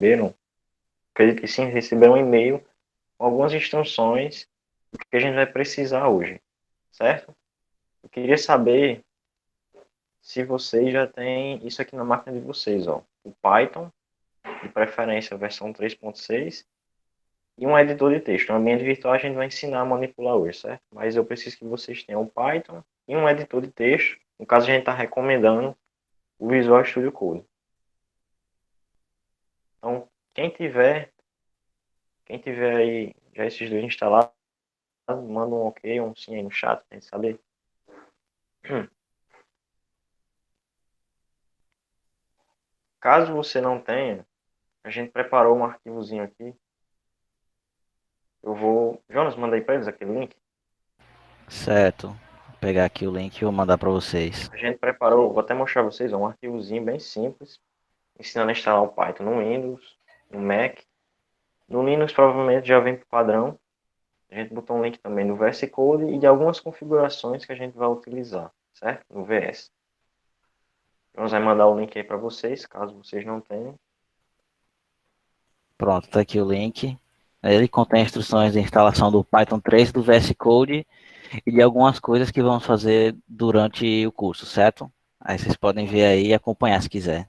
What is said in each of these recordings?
receberam, acredito que sim, receberam um e-mail com algumas instruções do que a gente vai precisar hoje, certo? Eu queria saber se vocês já têm isso aqui na máquina de vocês, ó. O Python, de preferência a versão 3.6, e um editor de texto. No ambiente virtual a gente vai ensinar a manipular hoje, certo? Mas eu preciso que vocês tenham o Python e um editor de texto. No caso, a gente está recomendando o Visual Studio Code. Então, quem tiver aí já esses dois instalados, manda um ok, um sim aí no chat pra gente saber. Caso você não tenha, a gente preparou um arquivozinho aqui. Eu vou... Jonas, manda aí para eles aquele link. Certo. Vou pegar aqui o link e vou mandar para vocês. A gente preparou, vou até mostrar pra vocês, ó, um arquivozinho bem simples, ensinando a instalar o Python no Windows, no Mac. No Linux provavelmente já vem por padrão. A gente botou um link também no VS Code e de algumas configurações que a gente vai utilizar, certo? No VS. Vamos vai mandar o link aí para vocês, caso vocês não tenham. Pronto, tá aqui o link. Ele contém instruções de instalação do Python 3, do VS Code e de algumas coisas que vamos fazer durante o curso, certo? Aí vocês podem ver aí e acompanhar se quiser.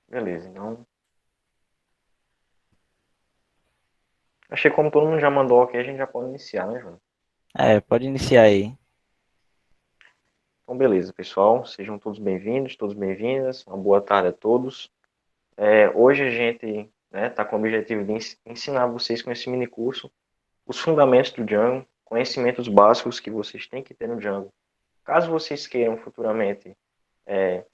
Beleza, então. Achei que como todo mundo já mandou ok, a gente já pode iniciar, né, João? É, pode iniciar aí. Então, beleza, pessoal. Sejam todos bem-vindos, todas bem-vindas. Uma boa tarde a todos. Hoje a gente tá com o objetivo de ensinar vocês com esse mini curso os fundamentos do Django, conhecimentos básicos que vocês têm que ter no Django. Caso vocês queiram futuramente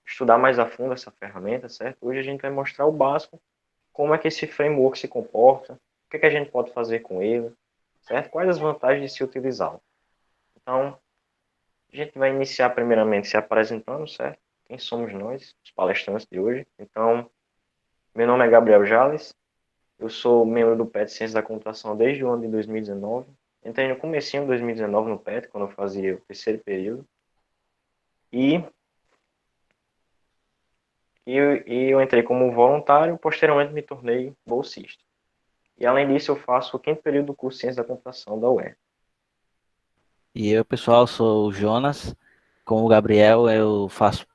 estudar mais a fundo essa ferramenta, certo? Hoje a gente vai mostrar o básico, como é que esse framework se comporta, o que é que a gente pode fazer com ele, certo? Quais as vantagens de se utilizá-lo. Então, a gente vai iniciar primeiramente se apresentando, certo? Quem somos nós, os palestrantes de hoje. Então, meu nome é Gabriel Jales, eu sou membro do PET Ciência da Computação desde o ano de 2019. Entrei no comecinho de 2019 no PET, quando eu fazia o terceiro período. E eu entrei como voluntário, posteriormente me tornei bolsista. E além disso, eu faço o quinto período do curso de Ciência da Computação da UERJ. E eu, pessoal, sou o Jonas. Como o Gabriel, eu faço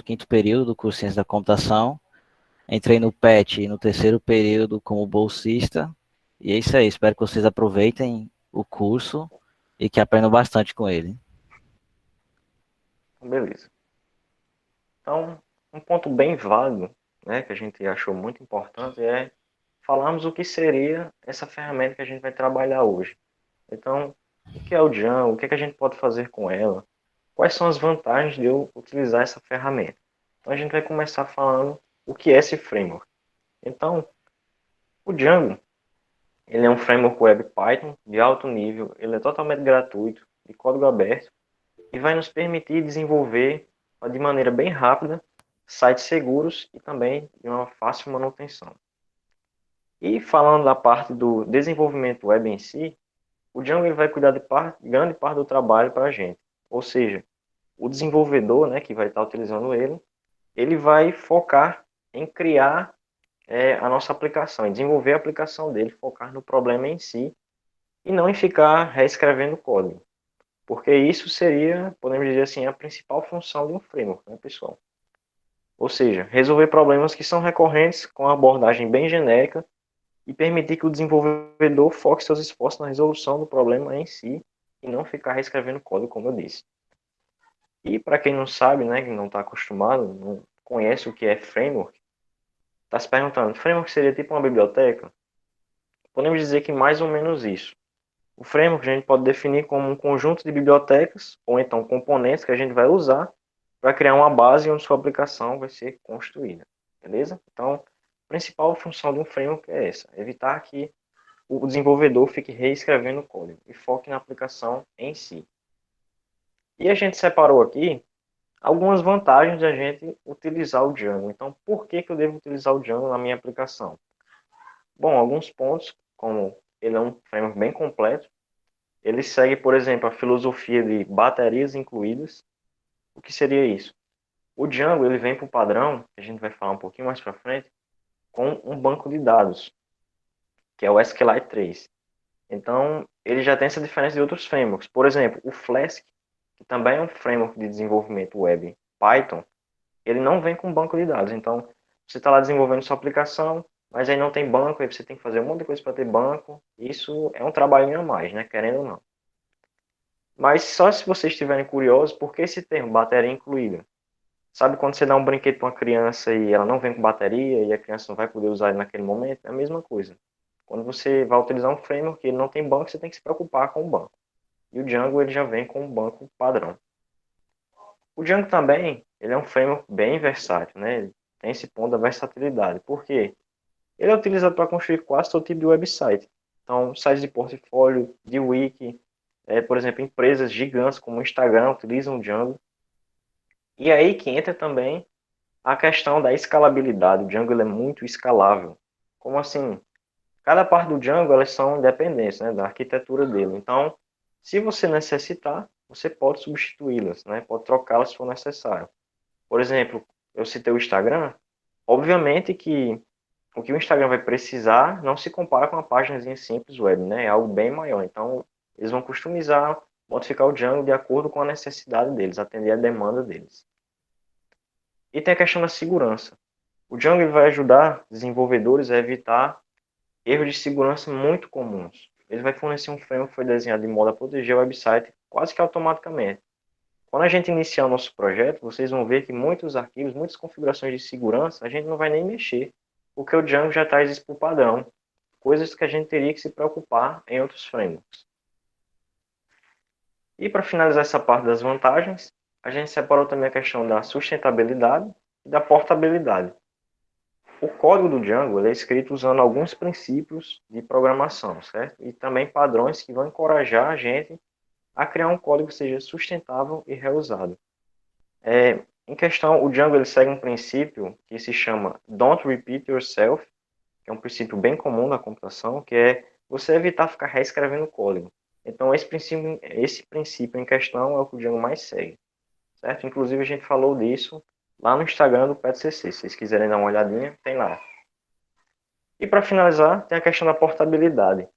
o quinto período do curso de Ciência da Computação. Entrei no PET no terceiro período como bolsista. E é isso aí. Espero que vocês aproveitem o curso e que aprendam bastante com ele. Então, beleza. Então, um ponto bem válido, né, que a gente achou muito importante é falarmos o que seria essa ferramenta que a gente vai trabalhar hoje. Então, o que é o Django? O que é que a gente pode fazer com ela? Quais são as vantagens de eu utilizar essa ferramenta? Então, a gente vai começar falando o que é esse framework. Então, o Django, ele é um framework web Python de alto nível, ele é totalmente gratuito, de código aberto, e vai nos permitir desenvolver de maneira bem rápida sites seguros e também de uma fácil manutenção. E falando da parte do desenvolvimento web em si, o Django ele vai cuidar de grande parte do trabalho para a gente. Ou seja, o desenvolvedor, né, que vai estar utilizando ele vai focar em criar a nossa aplicação, em desenvolver a aplicação dele, focar no problema em si e não em ficar reescrevendo código. Porque isso seria, podemos dizer assim, a principal função de um framework, né, pessoal? Ou seja, resolver problemas que são recorrentes com uma abordagem bem genérica e permitir que o desenvolvedor foque seus esforços na resolução do problema em si e não ficar reescrevendo código, como eu disse. E para quem não sabe, né, que não está acostumado, não conhece o que é framework, está se perguntando, framework seria tipo uma biblioteca? Podemos dizer que mais ou menos isso. O framework a gente pode definir como um conjunto de bibliotecas ou então componentes que a gente vai usar para criar uma base onde sua aplicação vai ser construída. Beleza? Então, a principal função de um framework é essa: evitar que o desenvolvedor fique reescrevendo o código e foque na aplicação em si. E a gente separou aqui algumas vantagens da gente utilizar o Django. Então, por que eu devo utilizar o Django na minha aplicação? Bom, alguns pontos, como ele é um framework bem completo, ele segue, por exemplo, a filosofia de baterias incluídas. O que seria isso? O Django ele vem para o padrão, que a gente vai falar um pouquinho mais para frente, com um banco de dados, que é o SQLite 3. Então, ele já tem essa diferença de outros frameworks. Por exemplo, o Flask, que também é um framework de desenvolvimento web Python, ele não vem com banco de dados. Então, você está lá desenvolvendo sua aplicação, mas aí não tem banco, aí você tem que fazer um monte de coisa para ter banco. Isso é um trabalhinho a mais, né? Querendo ou não. Mas só se vocês estiverem curiosos, por que esse termo bateria incluída? Sabe quando você dá um brinquedo para uma criança e ela não vem com bateria e a criança não vai poder usar ele naquele momento? É a mesma coisa. Quando você vai utilizar um framework que ele não tem banco, você tem que se preocupar com o banco. E o Django ele já vem com um banco padrão. O Django também, ele é um framework bem versátil, né? Ele tem esse ponto da versatilidade. Por quê? Ele é utilizado para construir quase todo tipo de website. Então, sites de portfólio, de wiki, por exemplo, empresas gigantes como o Instagram utilizam o Django. E aí que entra também a questão da escalabilidade. O Django ele é muito escalável. Como assim? Cada parte do Django elas são independentes, né, da arquitetura dele. Então, se você necessitar, você pode substituí-las, né, pode trocá-las se for necessário. Por exemplo, eu citei o Instagram. Obviamente que o que o Instagram vai precisar não se compara com uma página simples web, né? É algo bem maior. Então, eles vão customizar, modificar o Django de acordo com a necessidade deles, atender a demanda deles. E tem a questão da segurança. O Django ele vai ajudar desenvolvedores a evitar erros de segurança muito comuns. Ele vai fornecer um framework que foi desenhado de modo a proteger o website quase que automaticamente. Quando a gente iniciar o nosso projeto, vocês vão ver que muitos arquivos, muitas configurações de segurança, a gente não vai nem mexer, porque o Django já traz isso por padrão, coisas que a gente teria que se preocupar em outros frameworks. E para finalizar essa parte das vantagens, a gente separou também a questão da sustentabilidade e da portabilidade. O código do Django é escrito usando alguns princípios de programação, certo? E também padrões que vão encorajar a gente a criar um código que seja sustentável e reusado. Em questão, o Django ele segue um princípio que se chama Don't Repeat Yourself, que é um princípio bem comum na computação, que é você evitar ficar reescrevendo o código. Então, esse princípio em questão é o que o Django mais segue, certo? Inclusive, a gente falou disso lá no Instagram do PetCC. Se vocês quiserem dar uma olhadinha, tem lá. E para finalizar, tem a questão da portabilidade.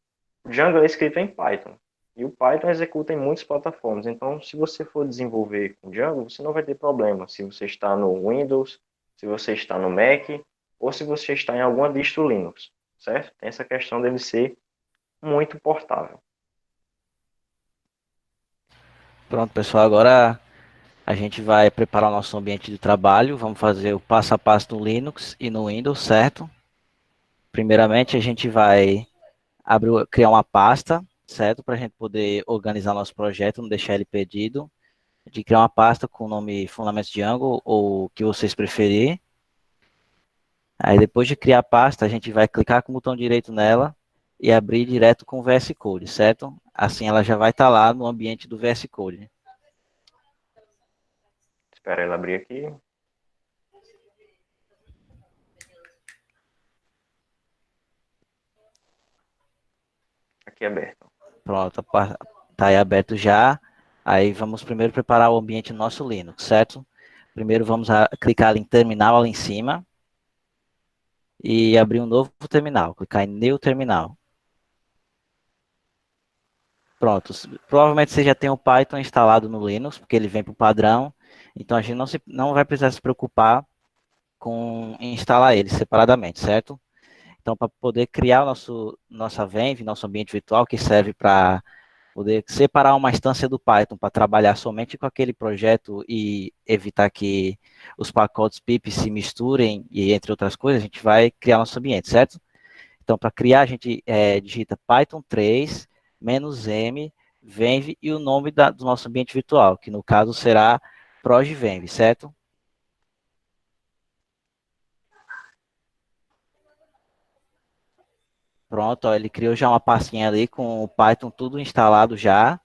O Django é escrito em Python. E o Python executa em muitas plataformas. Então, se você for desenvolver com Django, você não vai ter problema. Se você está no Windows, se você está no Mac, ou se você está em alguma distro Linux, certo? Tem essa questão dele ser muito portável. Pronto, pessoal, agora a gente vai preparar o nosso ambiente de trabalho, vamos fazer o passo a passo no Linux e no Windows, certo? Primeiramente, a gente vai criar uma pasta, certo? Para a gente poder organizar nosso projeto, não deixar ele perdido. De criar uma pasta com o nome Fundamentos Django ou o que vocês preferirem. Aí depois de criar a pasta, a gente vai clicar com o botão direito nela e abrir direto com o VS Code, certo? Assim ela já vai estar lá no ambiente do VS Code. Espera ele abrir aqui. Aqui aberto. Pronto, tá aí aberto já. Aí vamos primeiro preparar o ambiente do nosso Linux, certo? Primeiro vamos clicar em terminal ali em cima e abrir um novo terminal. Clicar em New Terminal. Pronto. Provavelmente você já tem o Python instalado no Linux, porque ele vem para o padrão. Então a gente não vai precisar se preocupar com instalar ele separadamente, certo? Então, para poder criar nossa Venv, nosso ambiente virtual, que serve para poder separar uma instância do Python para trabalhar somente com aquele projeto e evitar que os pacotes pip se misturem e entre outras coisas, a gente vai criar nosso ambiente, certo? Então, para criar, a gente digita Python 3 -m venv e o nome do nosso ambiente virtual, que no caso será proj-venv, certo? Pronto, ó, ele criou já uma pastinha ali com o Python tudo instalado já.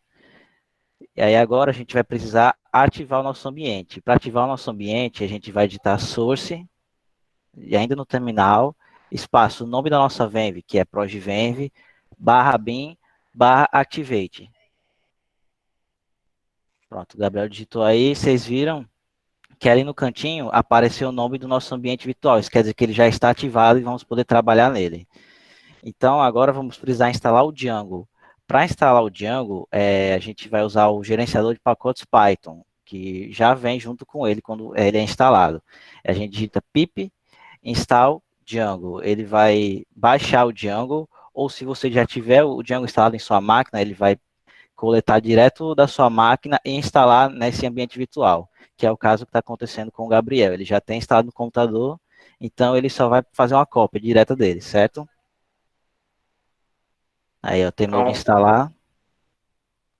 E aí agora a gente vai precisar ativar o nosso ambiente. Para ativar o nosso ambiente, a gente vai digitar source, e ainda no terminal, espaço, o nome da nossa venv, que é proj-venv, barra bin, barra activate. Pronto, o Gabriel digitou aí, vocês viram que ali no cantinho apareceu o nome do nosso ambiente virtual. Isso quer dizer que ele já está ativado e vamos poder trabalhar nele. Então, agora vamos precisar instalar o Django. Para instalar o Django, a gente vai usar o gerenciador de pacotes Python, que já vem junto com ele quando ele é instalado. A gente digita pip install Django. Ele vai baixar o Django, ou se você já tiver o Django instalado em sua máquina, ele vai coletar direto da sua máquina e instalar nesse ambiente virtual, que é o caso que está acontecendo com o Gabriel. Ele já tem instalado no computador, então ele só vai fazer uma cópia direta dele, certo? Aí, ó, terminou de Então, instalar.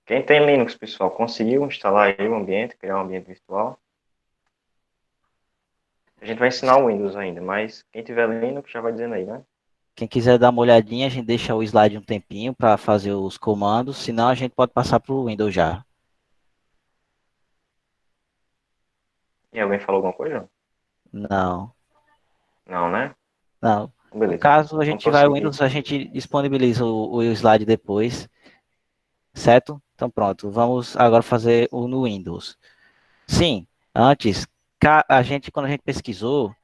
quem tem Linux, pessoal, conseguiu instalar aí o ambiente, criar um ambiente virtual. A gente vai ensinar o Windows ainda, mas quem tiver Linux já vai dizendo aí, né? Quem quiser dar uma olhadinha, a gente deixa o slide um tempinho para fazer os comandos, senão a gente pode passar para o Windows já. E alguém falou alguma coisa? Não, Não, né? não. Então, No beleza. caso, a Vamos gente vai ao prosseguir. Windows, a gente disponibiliza o slide depois, certo? Então pronto, vamos agora fazer o no Windows. Sim, antes, quando a gente pesquisou,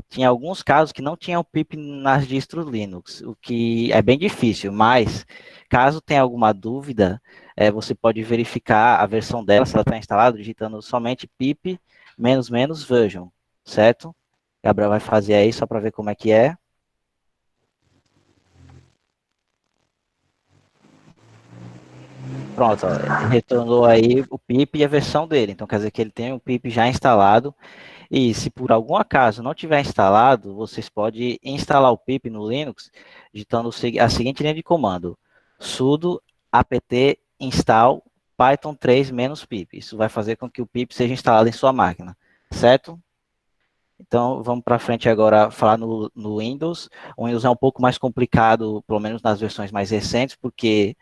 tinha alguns casos que não tinham PIP nas distros Linux, o que é bem difícil, mas caso tenha alguma dúvida, você pode verificar a versão dela, se ela está instalada, digitando somente pip ---- version, certo? Gabriel vai fazer aí só para ver como é que é. Pronto, ó, retornou aí o pip e a versão dele, então quer dizer que ele tem o pip já instalado. E se por algum acaso não tiver instalado, vocês podem instalar o pip no Linux, digitando a seguinte linha de comando: sudo apt install python 3-pip. Isso vai fazer com que o pip seja instalado em sua máquina, certo? Então, vamos para frente agora falar no Windows. O Windows é um pouco mais complicado, pelo menos nas versões mais recentes, porque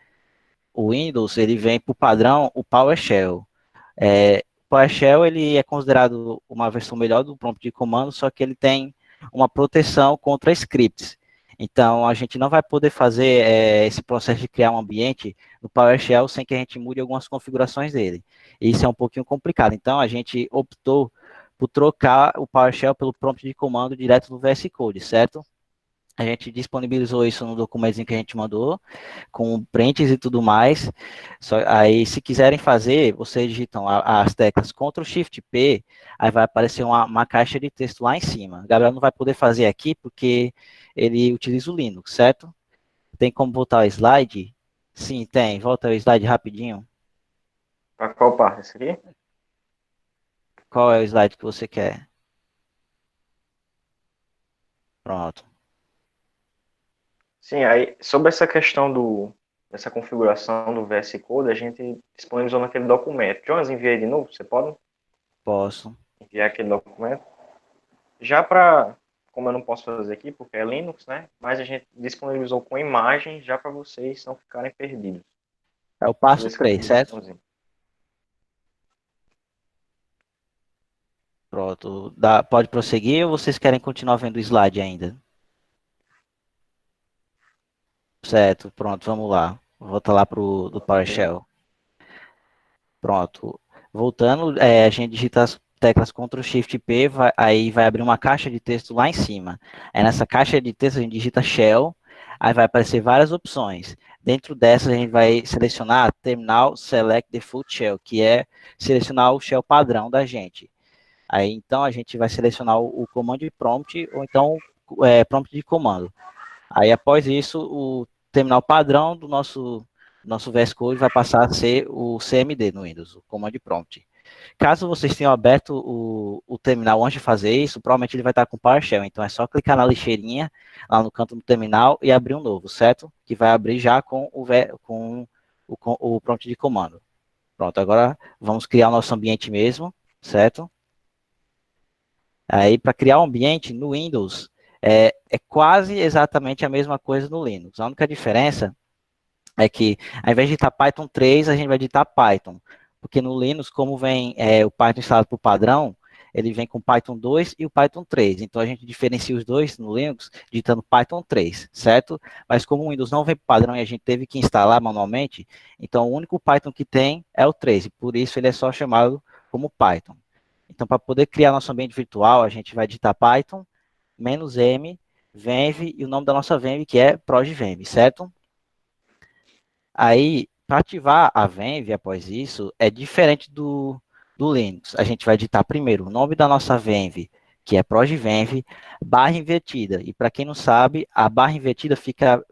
o Windows ele vem por padrão o PowerShell. O PowerShell ele é considerado uma versão melhor do prompt de comando, só que ele tem uma proteção contra scripts. Então, a gente não vai poder fazer esse processo de criar um ambiente no PowerShell sem que a gente mude algumas configurações dele. E isso é um pouquinho complicado. Então, a gente optou por trocar o PowerShell pelo prompt de comando direto do VS Code, certo? A gente disponibilizou isso no documentozinho que a gente mandou, com prints e tudo mais. Aí, se quiserem fazer, vocês digitam as teclas Ctrl Shift P, aí vai aparecer uma caixa de texto lá em cima. Gabriel não vai poder fazer aqui porque ele utiliza o Linux, certo? Tem como voltar o slide? Sim, tem. Volta o slide rapidinho. Para qual parte? Esse aqui? Qual é o slide que você quer? Pronto. Sim, aí sobre essa questão dessa configuração do VS Code, a gente disponibilizou naquele documento. Jonas, enviei de novo, você pode Posso. enviar aquele documento? Já para, como eu não posso fazer aqui, porque é Linux, né? Mas a gente disponibilizou com imagem já para vocês não ficarem perdidos. É o Fazer passo esse 3, certo? botãozinho. Pronto. Pode prosseguir ou vocês querem continuar vendo o slide ainda? Certo, pronto, vamos lá. Volta lá pro do Ok. PowerShell. Pronto. Voltando, a gente digita as teclas Ctrl Shift P, aí vai abrir uma caixa de texto lá em cima. Aí nessa caixa de texto a gente digita Shell, aí vai aparecer várias opções. Dentro dessas a gente vai selecionar Terminal Select Default Shell, que é selecionar o shell padrão da gente. Aí então a gente vai selecionar o comando de prompt ou então prompt de comando. Aí, após isso, o terminal padrão do nosso VS Code vai passar a ser o CMD no Windows, o Command Prompt. Caso vocês tenham aberto o terminal antes de fazer isso, provavelmente ele vai estar com PowerShell. Então, é só clicar na lixeirinha lá no canto do terminal e abrir um novo, certo? Que vai abrir já com o prompt de comando. Pronto, agora vamos criar o nosso ambiente mesmo, certo? Aí, para criar um ambiente no Windows, é quase exatamente a mesma coisa no Linux. A única diferença é que, ao invés de digitar Python 3, a gente vai digitar Python. Porque no Linux, como vem o Python instalado por padrão, ele vem com Python 2 e o Python 3. Então, a gente diferencia os dois no Linux digitando Python 3, certo? Mas como o Windows não vem por padrão e a gente teve que instalar manualmente, então o único Python que tem é o 3. E por isso ele é só chamado como Python. Então, para poder criar nosso ambiente virtual, a gente vai digitar Python, -m, venv e o nome da nossa venv, que é proj-venv, certo? Aí, para ativar a venv após isso, é diferente do Linux. A gente vai digitar primeiro o nome da nossa venv, que é proj-venv, barra invertida. E para quem não sabe, a barra invertida fica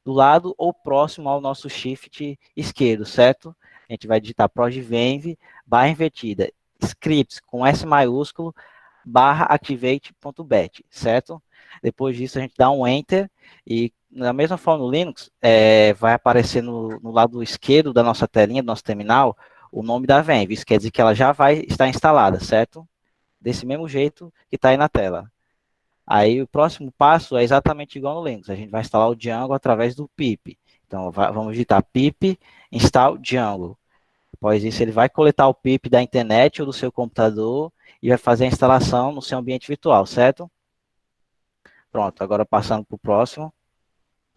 do lado ou próximo ao nosso shift esquerdo, certo? A gente vai digitar proj-venv, barra invertida, scripts com S maiúsculo, barra activate.bat, certo? Depois disso, a gente dá um enter e da mesma forma no Linux, vai aparecer no lado esquerdo da nossa telinha, do nosso terminal, o nome da venv. Isso quer dizer que ela já vai estar instalada, certo? Desse mesmo jeito que está aí na tela. Aí o próximo passo é exatamente igual no Linux. A gente vai instalar o Django através do pip. Então vamos digitar pip install Django. Após isso, ele vai coletar o pip da internet ou do seu computador e vai fazer a instalação no seu ambiente virtual, certo? Pronto, agora passando para o próximo.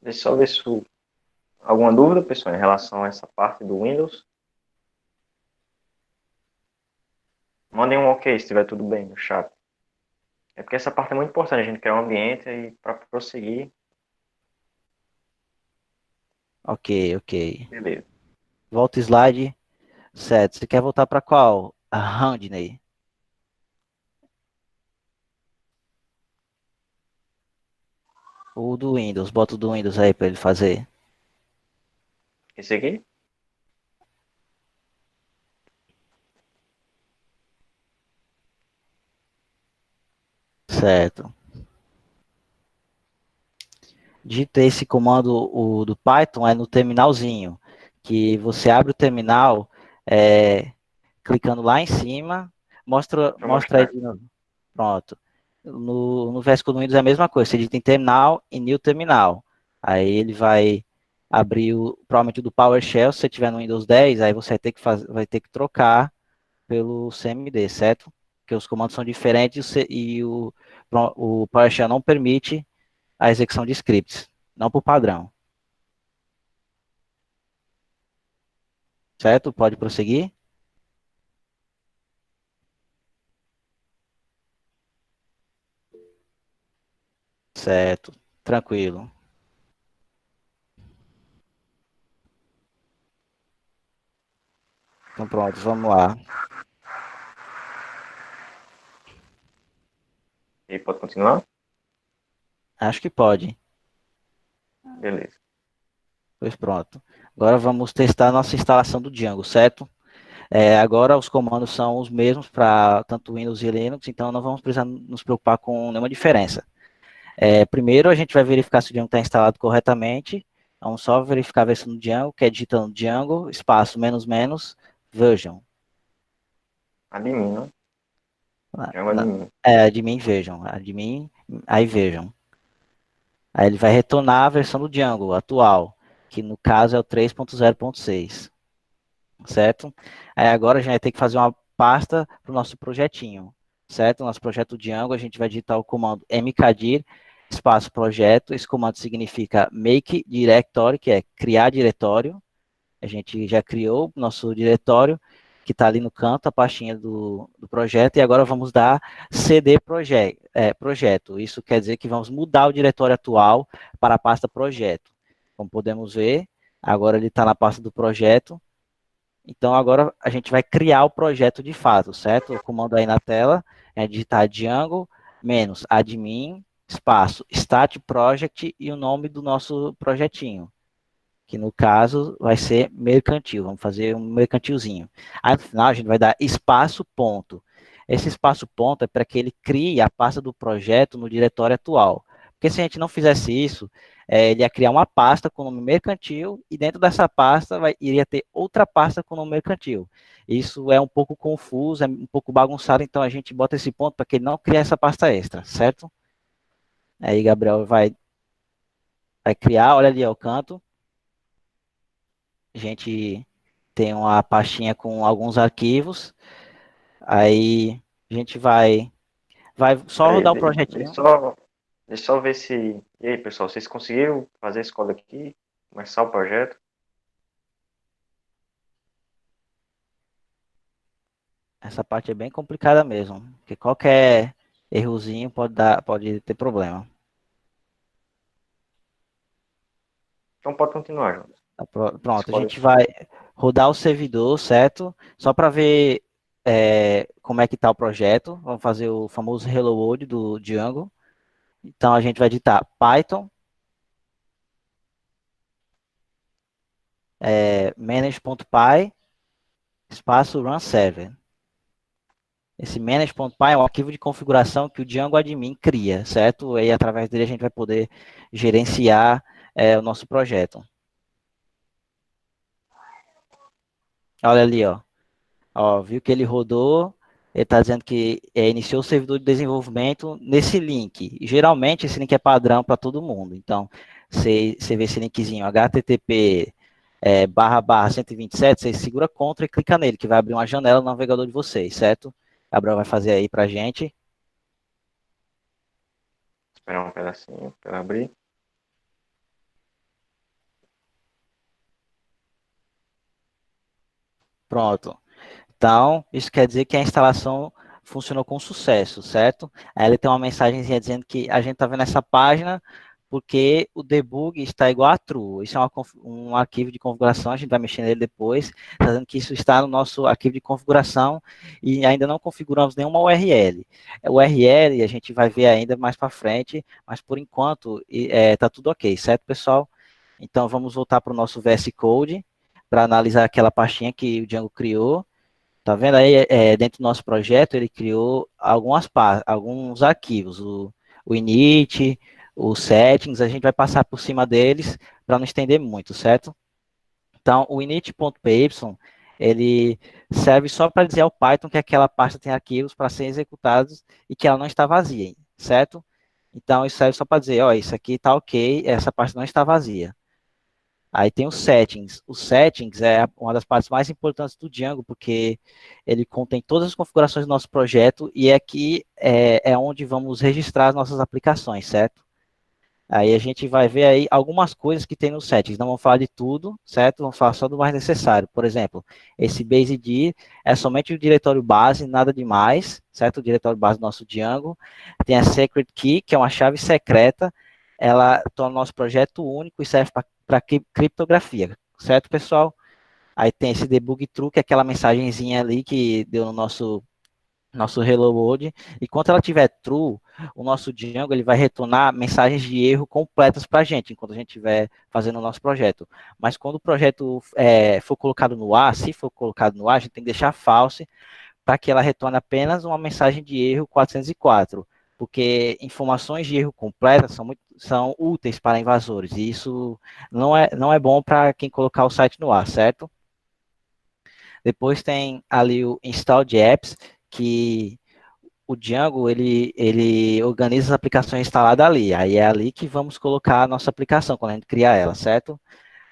Deixa eu só ver se alguma dúvida, pessoal, em relação a essa parte do Windows. Mandem um ok se estiver tudo bem no chat. É porque essa parte é muito importante, a gente criar um ambiente e para prosseguir, Ok, ok. beleza. Volta o slide. Certo. Você quer voltar para qual? A Handney. O do Windows. Bota o do Windows aí para ele fazer. Esse aqui? Certo. Digita esse comando o do Python é no terminalzinho. Que você abre o terminal clicando lá em cima. Deixa eu Mostra aí mostrar de aqui. novo. Pronto. No VS Code do Windows é a mesma coisa. Você digita em terminal e new terminal. Aí ele vai abrir provavelmente o do PowerShell. Se você tiver no Windows 10, aí você vai ter que trocar pelo CMD, certo? Porque os comandos são diferentes e o PowerShell não permite a execução de scripts, não por padrão, certo? Pode prosseguir? Certo, tranquilo. Então pronto, vamos lá. E pode continuar? Acho que pode. Beleza. Pois pronto. Agora vamos testar a nossa instalação do Django, certo? Agora os comandos são os mesmos para tanto Windows e Linux, então não vamos precisar nos preocupar com nenhuma diferença. Primeiro a gente vai verificar se o Django está instalado corretamente. Vamos só verificar a versão do Django, que é digitando Django, espaço, menos, menos, version. Admin, né? Na- Django na- admin. admin, vejam. Admin, aí vejam. Aí ele vai retornar a versão do Django atual, que no caso é o 3.0.6, certo? Aí agora a gente vai ter que fazer uma pasta para o nosso projetinho, certo? Nosso projeto Django, a gente vai digitar o comando mkdir espaço projeto. Esse comando significa make directory, que é criar diretório. A gente já criou o nosso diretório, que está ali no canto, a pastinha do projeto, e agora vamos dar cd projeto. Isso quer dizer que vamos mudar o diretório atual para a pasta projeto. Como podemos ver, agora ele está na pasta do projeto. Então agora a gente vai criar o projeto de fato, certo? O comando aí na tela é digitar Django menos admin espaço stat project e o nome do nosso projetinho, que no caso vai ser mercantil. Vamos fazer um mercantilzinho. Aí no final a gente vai dar espaço ponto. Esse espaço ponto é para que ele crie a pasta do projeto no diretório atual. Porque se a gente não fizesse isso, ele ia criar uma pasta com o nome mercantil e dentro dessa pasta iria ter outra pasta com o nome mercantil. Isso é um pouco confuso, é um pouco bagunçado, então a gente bota esse ponto para que ele não crie essa pasta extra, certo? Aí Gabriel vai criar, olha ali ao canto, a gente tem uma pastinha com alguns arquivos, aí a gente vai só Peraí, rodar o projetinho. deixa eu só ver se. E aí, pessoal, vocês conseguiram fazer esse código aqui? Começar o projeto? Essa parte é bem complicada mesmo, porque qualquer errozinho pode ter problema. Então pode continuar, Jonas. Tá, Você pronto, a pode. gente vai rodar o servidor, certo? Só para ver como é que está o projeto. Vamos fazer o famoso Hello World do Django. Então a gente vai digitar Python manage.py espaço run server. Esse manage.py é um arquivo de configuração que o Django Admin cria, certo? E através dele a gente vai poder gerenciar o nosso projeto. Olha ali, ó. Ó, viu que ele rodou, ele está dizendo que iniciou o servidor de desenvolvimento nesse link. E, geralmente esse link é padrão para todo mundo. Então, você vê esse linkzinho, http // 127, você segura Ctrl e clica nele, que vai abrir uma janela no navegador de vocês, certo? Gabriel vai fazer aí para a gente. Esperar um pedacinho para abrir. Pronto. Então, isso quer dizer que a instalação funcionou com sucesso, certo? Aí ele tem uma mensagenzinha dizendo que a gente está vendo essa página porque o debug está igual a true. Isso é um arquivo de configuração, a gente vai mexer nele depois, está dizendo que isso está no nosso arquivo de configuração e ainda não configuramos nenhuma URL. O URL a gente vai ver ainda mais para frente, mas por enquanto está tudo ok, certo, pessoal? Então, vamos voltar para o nosso VS Code para analisar aquela pastinha que o Django criou. Tá vendo aí, dentro do nosso projeto, ele criou alguns arquivos, o init, os settings, a gente vai passar por cima deles para não estender muito, certo? Então, o init.py, ele serve só para dizer ao Python que aquela pasta tem arquivos para serem executados e que ela não está vazia, certo? Então, isso serve só para dizer, ó, isso aqui está ok, essa pasta não está vazia. Aí tem os settings. Os settings é uma das partes mais importantes do Django, porque ele contém todas as configurações do nosso projeto e aqui é onde vamos registrar as nossas aplicações, certo? Aí a gente vai ver aí algumas coisas que tem nos settings. Não vamos falar de tudo, certo? Vamos falar só do mais necessário. Por exemplo, esse BaseD é somente o diretório base, nada demais, certo? O diretório base do nosso Django. Tem a Secret Key, que é uma chave secreta. Ela torna o nosso projeto único e serve para criptografia, certo, pessoal? Aí tem esse debug true, que é aquela mensagenzinha ali que deu no nosso Hello World. E quando ela tiver true, o nosso Django ele vai retornar mensagens de erro completas para a gente, enquanto a gente estiver fazendo o nosso projeto. Mas quando o projeto for colocado no ar, se for colocado no ar, a gente tem que deixar false para que ela retorne apenas uma mensagem de erro 404, porque informações de erro completas são úteis para invasores, e isso não é bom para quem colocar o site no ar, certo? Depois tem ali o install de apps, que o Django, ele organiza as aplicações instaladas ali. Aí é ali que vamos colocar a nossa aplicação, quando a gente criar ela, certo?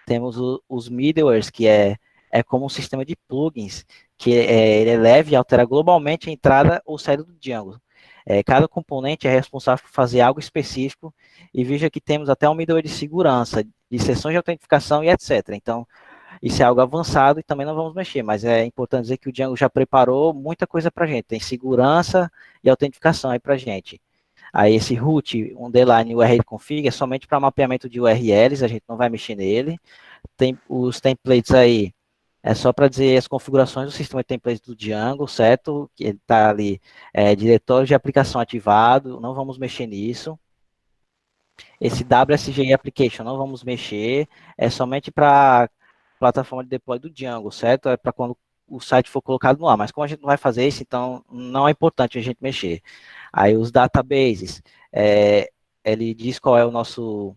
Temos os middlewares, que é como um sistema de plugins, que ele eleva e altera globalmente a entrada ou saída do Django. Cada componente é responsável por fazer algo específico, e veja que temos até um middleware de segurança, de sessões de autentificação e etc. Então, isso é algo avançado e também não vamos mexer, mas é importante dizer que o Django já preparou muita coisa para a gente. Tem segurança e autentificação aí para a gente. Aí esse root, underline URL config, é somente para mapeamento de URLs, a gente não vai mexer nele. Tem os templates aí, é só para dizer as configurações do sistema de templates do Django, certo? Que ele está ali, diretório de aplicação ativado, não vamos mexer nisso. Esse WSGI Application não vamos mexer, é somente para plataforma de deploy do Django, certo? É para quando o site for colocado no ar, mas como a gente não vai fazer isso, então não é importante a gente mexer. Aí os databases, ele diz qual é o nosso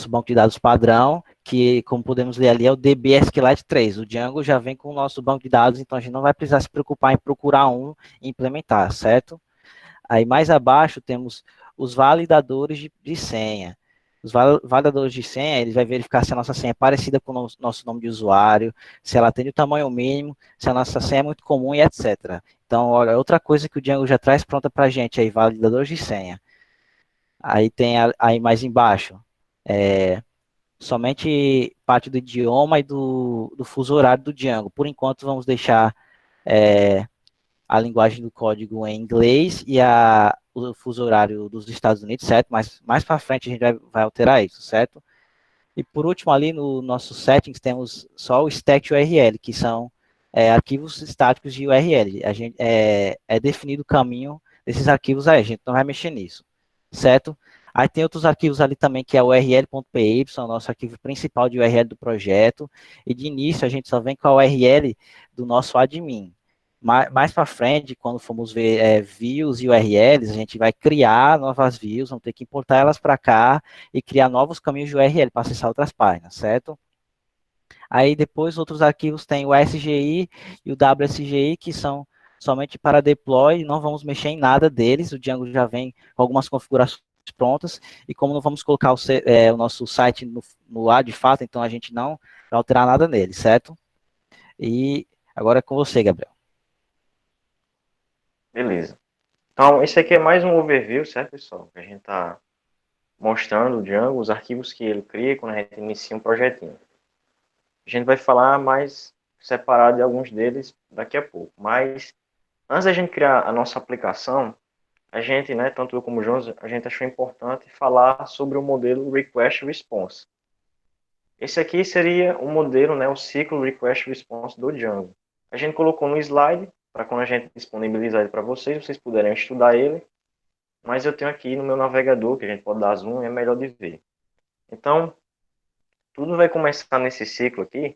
banco de dados padrão, que como podemos ler ali é o DB SQLite 3. O Django já vem com o nosso banco de dados, então a gente não vai precisar se preocupar em procurar um e implementar, certo? Aí mais abaixo temos os validadores de senha. Os validadores de senha, ele vai verificar se a nossa senha é parecida com o nosso nome de usuário, se ela tem o tamanho mínimo, se a nossa senha é muito comum e etc. Então, olha, outra coisa que o Django já traz pronta para a gente aí, validadores de senha. Aí tem aí mais embaixo, somente parte do idioma e do fuso horário do Django. Por enquanto, vamos deixar a linguagem do código em inglês e o fuso horário dos Estados Unidos, certo? Mas mais para frente a gente vai alterar isso, certo? E por último, ali no nosso settings, temos só o stack URL, que são arquivos estáticos de URL. É definido o caminho desses arquivos aí, a gente não vai mexer nisso, certo? Aí tem outros arquivos ali também, que é o url.py, o nosso arquivo principal de URL do projeto. E de início, a gente só vem com a URL do nosso admin. Mais para frente, quando formos ver views e URLs, a gente vai criar novas views, vamos ter que importar elas para cá e criar novos caminhos de URL para acessar outras páginas, certo? Aí depois outros arquivos tem o SGI e o WSGI, que são somente para deploy, não vamos mexer em nada deles, o Django já vem com algumas configurações prontas, e como não vamos colocar o nosso site no ar de fato, então a gente não vai alterar nada nele, certo? E agora é com você, Gabriel. Beleza. Então, esse aqui é mais um overview, certo, pessoal? Que a gente está mostrando o Django, os arquivos que ele cria quando a gente inicia um projetinho. A gente vai falar mais separado de alguns deles daqui a pouco. Mas, antes da gente criar a nossa aplicação, a gente, né, tanto eu como o Jonas, a gente achou importante falar sobre o modelo Request Response. Esse aqui seria o modelo, né, o ciclo Request Response do Django. A gente colocou no slide, para quando a gente disponibilizar ele para vocês, vocês puderem estudar ele. Mas eu tenho aqui no meu navegador, que a gente pode dar zoom, é melhor de ver. Então, tudo vai começar nesse ciclo aqui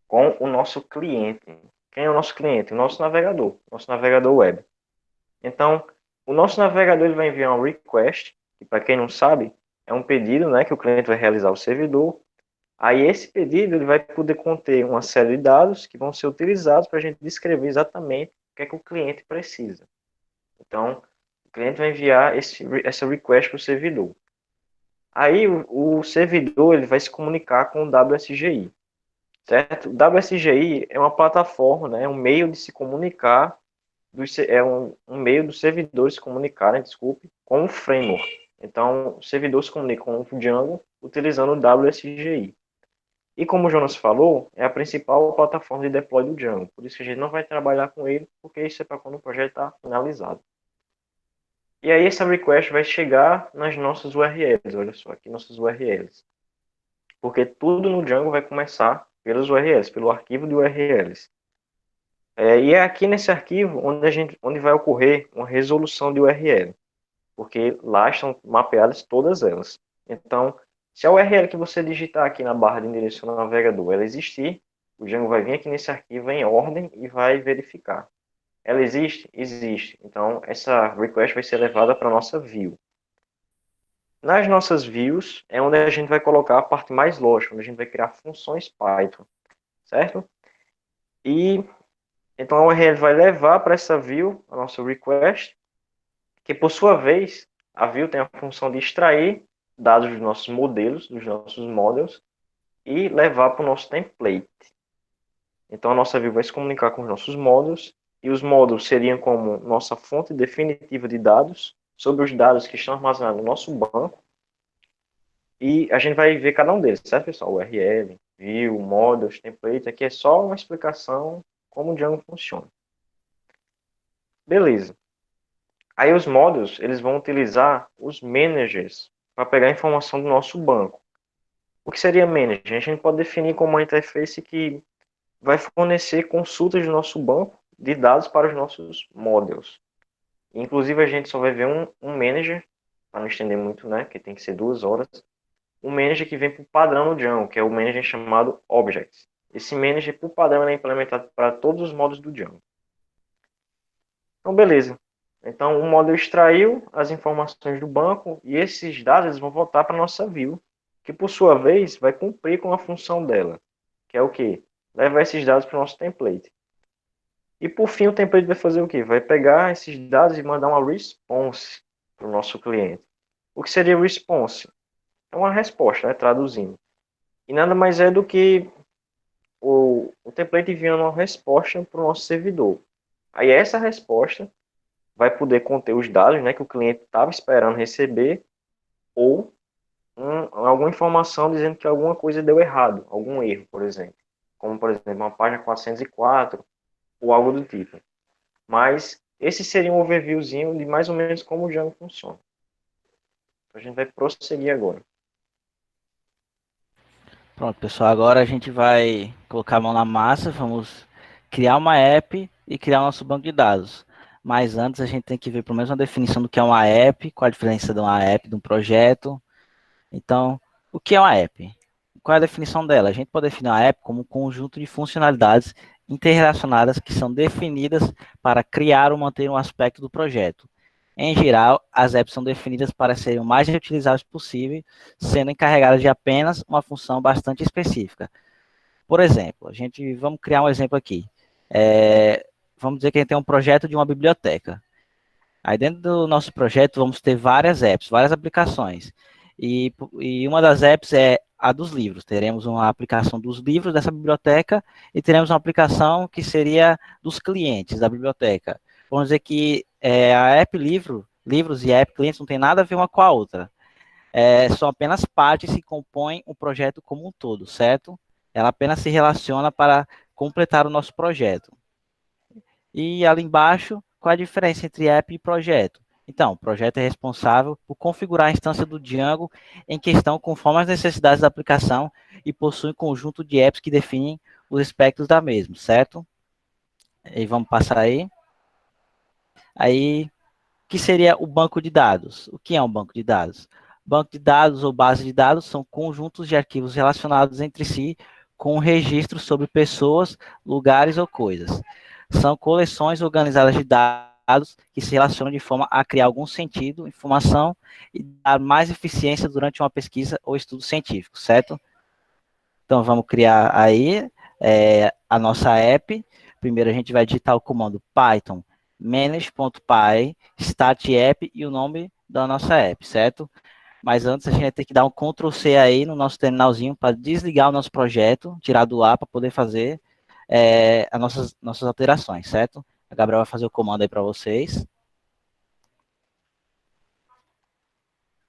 com o nosso cliente. Quem é o nosso cliente? O nosso navegador web. Então, o nosso navegador ele vai enviar um request, que para quem não sabe, é um pedido, né, que o cliente vai realizar ao servidor. Aí esse pedido ele vai poder conter uma série de dados que vão ser utilizados para a gente descrever exatamente o que é que o cliente precisa. Então, o cliente vai enviar essa request para o servidor. Aí o servidor ele vai se comunicar com o WSGI, certo? O WSGI é uma plataforma, né, um meio de se comunicar, um meio dos servidores se comunicarem, desculpe, com o framework. Então, o servidor se comunica com o Django utilizando o WSGI. E como o Jonas falou, é a principal plataforma de deploy do Django. Por isso que a gente não vai trabalhar com ele, porque isso é para quando o projeto está finalizado. E aí essa request vai chegar nas nossas URLs, olha só, aqui nossas URLs. Porque tudo no Django vai começar pelos URLs, pelo arquivo de URLs. E é aqui nesse arquivo onde vai ocorrer uma resolução de URL, porque lá estão mapeadas todas elas. Então, se a URL que você digitar aqui na barra de endereço no navegador ela existir, o Django vai vir aqui nesse arquivo em ordem e vai verificar. Ela existe? Existe. Então, essa request vai ser levada para a nossa view. Nas nossas views é onde a gente vai colocar a parte mais lógica, onde a gente vai criar funções Python, certo? E então a URL vai levar para essa view a nossa request, que por sua vez a view tem a função de extrair dados dos nossos modelos, dos nossos models, e levar para o nosso template. Então a nossa view vai se comunicar com os nossos models, e os models seriam como nossa fonte definitiva de dados sobre os dados que estão armazenados no nosso banco. E a gente vai ver cada um deles, certo, pessoal? URL, view, models, template. Aqui é só uma explicação como o Django funciona. Beleza. Aí os models, eles vão utilizar os managers para pegar a informação do nosso banco. O que seria manager? A gente pode definir como uma interface que vai fornecer consultas do nosso banco de dados para os nossos models. Inclusive, a gente só vai ver um manager, para não estender muito, né? Que tem que ser 2 horas. Um manager que vem por padrão no Django, que é o manager chamado Objects. Esse manager, por padrão, é implementado para todos os módulos do Django. Então, beleza. Então, o módulo extraiu as informações do banco e esses dados eles vão voltar para a nossa view, que por sua vez vai cumprir com a função dela, que é o quê? Levar esses dados para o nosso template. E por fim, o template vai fazer o quê? Vai pegar esses dados e mandar uma response para o nosso cliente. O que seria response? É uma resposta, né, traduzindo. E nada mais é do que o template enviando uma resposta para o nosso servidor. Aí essa resposta vai poder conter os dados, né, que o cliente estava esperando receber ou alguma informação dizendo que alguma coisa deu errado, algum erro, por exemplo. Como, por exemplo, uma página 404 ou algo do tipo. Mas esse seria um overviewzinho de mais ou menos como o Django funciona. A gente vai prosseguir agora. Pronto, pessoal, agora a gente vai colocar a mão na massa, vamos criar uma app e criar o nosso banco de dados. Mas antes a gente tem que ver pelo menos uma definição do que é uma app, qual a diferença de uma app, de um projeto. Então, o que é uma app? Qual é a definição dela? A gente pode definir uma app como um conjunto de funcionalidades interrelacionadas que são definidas para criar ou manter um aspecto do projeto. Em geral, as apps são definidas para serem o mais reutilizáveis possível, sendo encarregadas de apenas uma função bastante específica. Por exemplo, vamos criar um exemplo aqui. Vamos dizer que a gente tem um projeto de uma biblioteca. Aí dentro do nosso projeto vamos ter várias apps, várias aplicações. E uma das apps é a dos livros. Teremos uma aplicação dos livros dessa biblioteca e teremos uma aplicação que seria dos clientes da biblioteca. Vamos dizer que a app livros e a app clientes não tem nada a ver uma com a outra. São apenas partes que compõem o projeto como um todo, certo? Ela apenas se relaciona para completar o nosso projeto. E ali embaixo, qual a diferença entre app e projeto? Então, o projeto é responsável por configurar a instância do Django em questão conforme as necessidades da aplicação e possui um conjunto de apps que definem os aspectos da mesma, certo? E vamos passar aí. Aí, o que seria o banco de dados? O que é um banco de dados? Banco de dados ou base de dados são conjuntos de arquivos relacionados entre si com registros sobre pessoas, lugares ou coisas. São coleções organizadas de dados que se relacionam de forma a criar algum sentido, informação e dar mais eficiência durante uma pesquisa ou estudo científico, certo? Então, vamos criar aí a nossa app. Primeiro, a gente vai digitar o comando Python manage.py, start app e o nome da nossa app, certo? Mas antes, a gente vai ter que dar um Ctrl C aí no nosso terminalzinho para desligar o nosso projeto, tirar do ar para poder fazer as nossas alterações, certo? A Gabriel vai fazer o comando aí para vocês.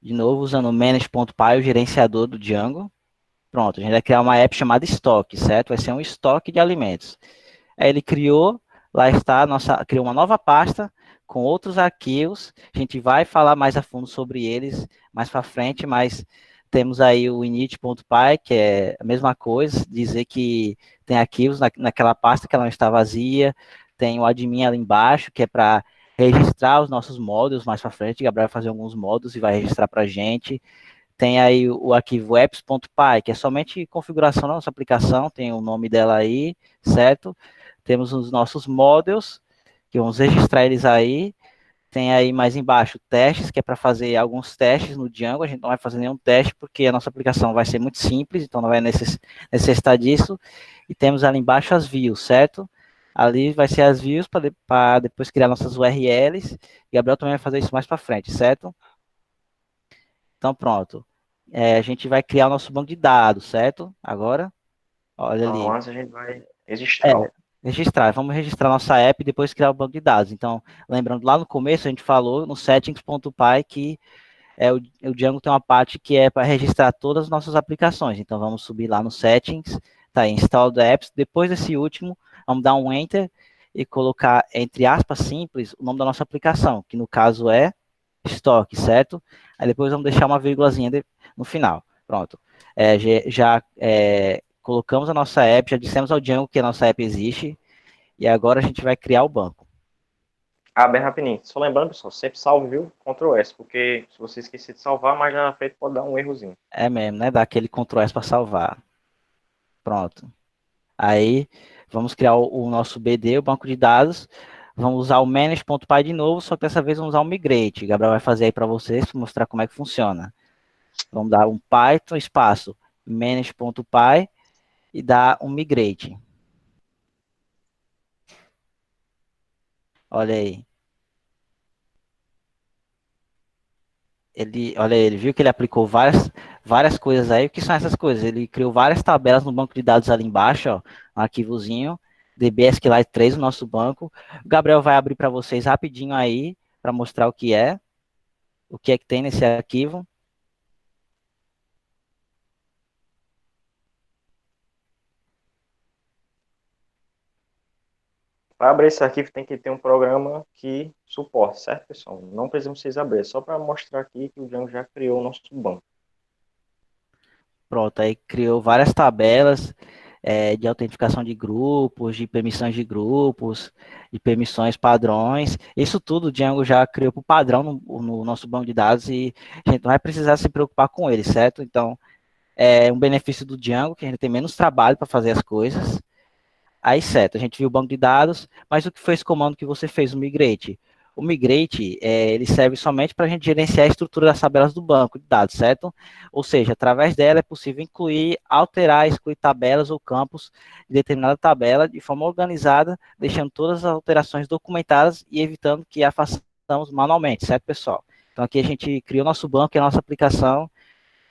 De novo, usando o manage.py, o gerenciador do Django. Pronto, a gente vai criar uma app chamada estoque, certo? Vai ser um estoque de alimentos. Aí ele criou, lá está, criou uma nova pasta com outros arquivos. A gente vai falar mais a fundo sobre eles mais para frente, mas temos aí o init.py, que é a mesma coisa, dizer que tem arquivos naquela pasta que ela não está vazia. Tem o admin ali embaixo, que é para registrar os nossos módulos mais para frente. O Gabriel vai fazer alguns módulos e vai registrar para a gente. Tem aí o arquivo apps.py, que é somente configuração da nossa aplicação, tem o nome dela aí, certo? Temos os nossos models, que vamos registrar eles aí. Tem aí mais embaixo testes, que é para fazer alguns testes no Django. A gente não vai fazer nenhum teste, porque a nossa aplicação vai ser muito simples, então não vai necessitar disso. E temos ali embaixo as views, certo? Ali vai ser as views para depois criar nossas URLs. Gabriel também vai fazer isso mais para frente, certo? Então, pronto. A gente vai criar o nosso banco de dados, certo? Agora, olha Então, ali. antes a gente vai É, registrar. registrar. Vamos registrar nossa app e depois criar o banco de dados. Então, lembrando, lá no começo a gente falou no settings.py que o Django tem uma parte que é para registrar todas as nossas aplicações. Então, vamos subir lá no settings, tá aí, install the apps. Depois desse último, vamos dar um enter e colocar, entre aspas, simples, o nome da nossa aplicação, que no caso é estoque, certo? Aí depois vamos deixar uma vírgulazinha no final. Pronto. Colocamos a nossa app, já dissemos ao Django que a nossa app existe, e agora a gente vai criar o banco. Ah, bem rapidinho. Só lembrando, pessoal, sempre salve, viu? Ctrl S, porque se você esquecer de salvar, mais lá na frente pode dar um errozinho. É mesmo, né? Dá aquele Ctrl S para salvar. Pronto. Aí vamos criar o nosso BD, o banco de dados. Vamos usar o manage.py de novo, só que dessa vez vamos usar o migrate. O Gabriel vai fazer aí para vocês, para mostrar como é que funciona. Vamos dar um Python espaço manage.py e dar um migrate. Olha aí. Olha, ele viu que ele aplicou várias coisas aí. O que são essas coisas? Ele criou várias tabelas no banco de dados ali embaixo, ó, um arquivozinho, DB SQLite 3, o nosso banco. O Gabriel vai abrir para vocês rapidinho aí, para mostrar o que é que tem nesse arquivo. Para abrir esse arquivo tem que ter um programa que suporte, certo, pessoal? Não precisamos vocês abrir, é só para mostrar aqui que o Django já criou o nosso banco. Pronto, aí criou várias tabelas de autentificação de grupos, de permissões de grupos, de permissões padrões. Isso tudo o Django já criou por padrão no nosso banco de dados e a gente não vai precisar se preocupar com ele, certo? Então, é um benefício do Django, que a gente tem menos trabalho para fazer as coisas. Aí, certo, a gente viu o banco de dados, mas o que foi esse comando que você fez, o migrate? O migrate, ele serve somente para a gente gerenciar a estrutura das tabelas do banco de dados, certo? Ou seja, através dela é possível incluir, alterar, excluir tabelas ou campos de determinada tabela de forma organizada, deixando todas as alterações documentadas e evitando que a façamos manualmente, certo, pessoal? Então aqui a gente criou nosso banco, é a nossa aplicação,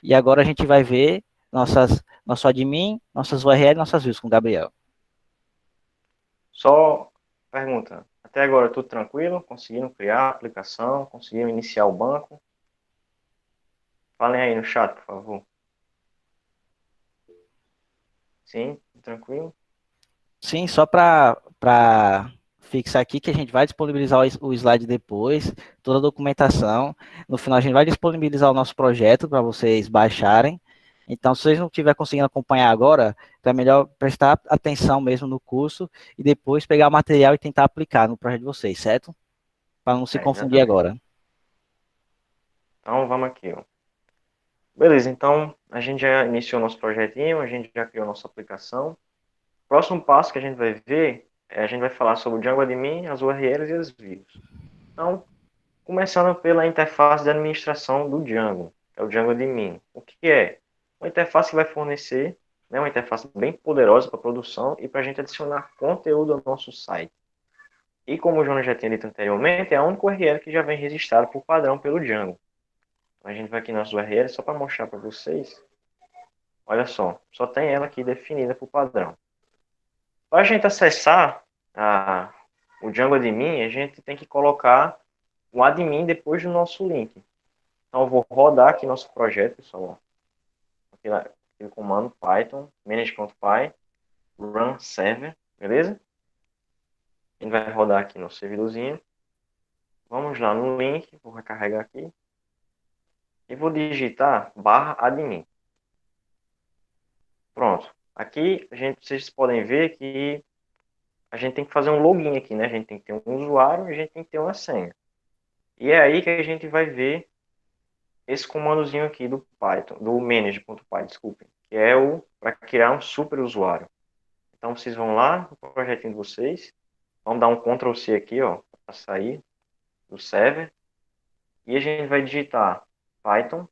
e agora a gente vai ver nosso admin, nossas URL e nossas views com o Gabriel. Só pergunta, até agora tudo tranquilo? Conseguiram criar a aplicação? Conseguiram iniciar o banco? Falem aí no chat, por favor. Sim, tranquilo? Sim, só para fixar aqui que a gente vai disponibilizar o slide depois, toda a documentação. No final a gente vai disponibilizar o nosso projeto para vocês baixarem. Então, se vocês não estiverem conseguindo acompanhar agora, então é melhor prestar atenção mesmo no curso e depois pegar o material e tentar aplicar no projeto de vocês, certo? Para não se É, confundir exatamente. agora. Então vamos aqui, ó. Beleza, então a gente já iniciou nosso projetinho, a gente já criou nossa aplicação. Próximo passo que a gente vai ver é a gente vai falar sobre o Django Admin, as URLs e as views. Então, começando pela interface de administração do Django, que é o Django Admin. O que é? Uma interface que vai fornecer, né, uma interface bem poderosa para produção e para a gente adicionar conteúdo ao nosso site. E como o Jonas já tinha dito anteriormente, é a única URL que já vem registrada por padrão pelo Django. Então, a gente vai aqui nas URLs só para mostrar para vocês. Olha só tem ela aqui definida por padrão. Para a gente acessar o Django Admin, a gente tem que colocar o admin depois do nosso link. Então, eu vou rodar aqui nosso projeto, pessoal. Aquele comando python manage.py run server, beleza? A gente vai rodar aqui no servidorzinho. Vamos lá no link, vou recarregar aqui. E vou digitar /admin. Pronto. Aqui, vocês podem ver que a gente tem que fazer um login aqui, né? A gente tem que ter um usuário e a gente tem que ter uma senha. E é aí que a gente vai ver esse comandozinho aqui do Python, do manage.py, desculpem, que é o para criar um super usuário. Então vocês vão lá no projetinho de vocês, vão dar um Ctrl C aqui, ó, para sair do server, e a gente vai digitar Python,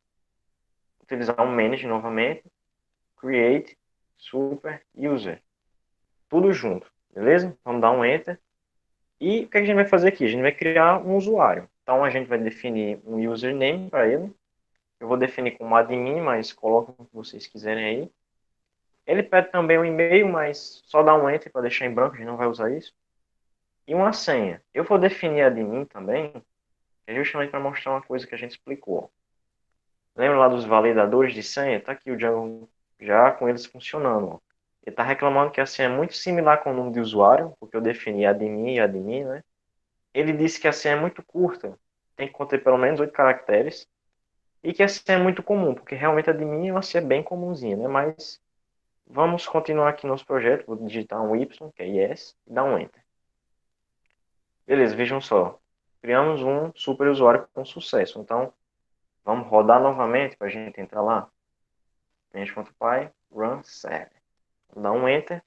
utilizar um manage novamente, create super user, tudo junto, beleza? Vamos dar um enter. E o que a gente vai fazer aqui? A gente vai criar um usuário. Então a gente vai definir um username para ele. Eu vou definir como admin, mas coloquem o que vocês quiserem aí. Ele pede também um e-mail, mas só dá um enter para deixar em branco, a gente não vai usar isso. E uma senha. Eu vou definir admin também, é justamente para mostrar uma coisa que a gente explicou. Lembra lá dos validadores de senha? Está aqui o Django já com eles funcionando. Ó. Ele está reclamando que a senha é muito similar com o nome de usuário, porque eu defini admin e admin, né? Ele disse que a senha é muito curta, tem que conter pelo menos 8 caracteres, e que a senha é muito comum, porque realmente admin é uma senha bem comumzinha, né? Mas vamos continuar aqui nosso projeto, vou digitar um Y, que é yes, e dar um Enter. Beleza, vejam só. Criamos um super usuário com sucesso. Então, vamos rodar novamente para a gente entrar lá. Manage.py, run server. Vou dar um Enter.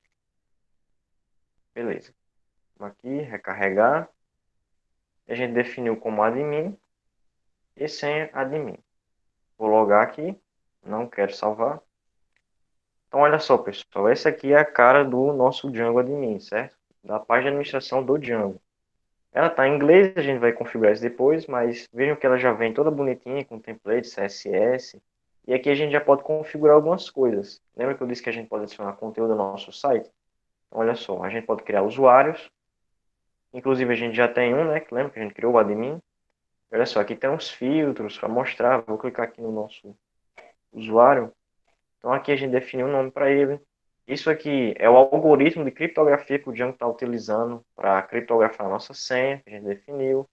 Beleza. Vamos aqui, recarregar. A gente definiu como admin e senha admin. Vou logar aqui. Não quero salvar. Então, olha só, pessoal. Essa aqui é a cara do nosso Django admin, certo? Da página de administração do Django. Ela está em inglês, a gente vai configurar isso depois, mas vejam que ela já vem toda bonitinha, com template, CSS. E aqui a gente já pode configurar algumas coisas. Lembra que eu disse que a gente pode adicionar conteúdo no nosso site? Então, olha só, a gente pode criar usuários. Inclusive a gente já tem um, né? Que lembra que a gente criou o admin. Olha só, aqui tem uns filtros para mostrar. Vou clicar aqui no nosso usuário. Então aqui a gente definiu um nome para ele. Isso aqui é o algoritmo de criptografia que o Django está utilizando para criptografar a nossa senha, que a gente definiu.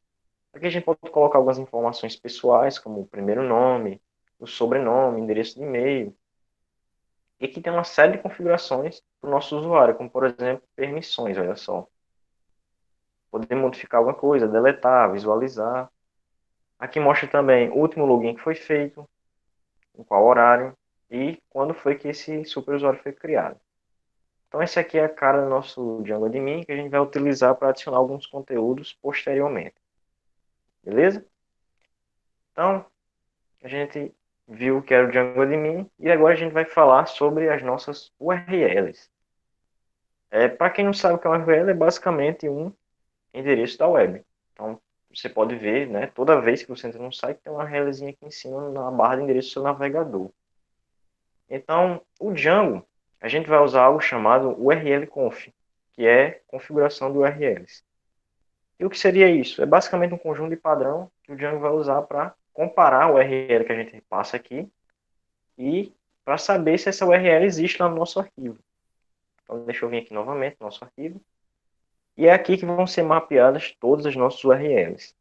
Aqui a gente pode colocar algumas informações pessoais, como o primeiro nome, o sobrenome, endereço de e-mail. E aqui tem uma série de configurações para o nosso usuário, como por exemplo, permissões, olha só. Poder modificar alguma coisa, deletar, visualizar. Aqui mostra também o último login que foi feito, em qual horário e quando foi que esse superusuário foi criado. Então esse aqui é a cara do nosso Django Admin que a gente vai utilizar para adicionar alguns conteúdos posteriormente. Beleza? Então, a gente viu o que era o Django Admin e agora a gente vai falar sobre as nossas URLs. Para quem não sabe o que é uma URL, é basicamente um endereço da web. Então, você pode ver, né, toda vez que você entra num site, tem uma URLzinha aqui em cima na barra de endereço do seu navegador. Então, o Django, a gente vai usar algo chamado URL-conf, que é configuração de URLs. E o que seria isso? É basicamente um conjunto de padrão que o Django vai usar para comparar o URL que a gente passa aqui e para saber se essa URL existe lá no nosso arquivo. Então, deixa eu vir aqui novamente no nosso arquivo. E é aqui que vão ser mapeadas todas as nossas URLs.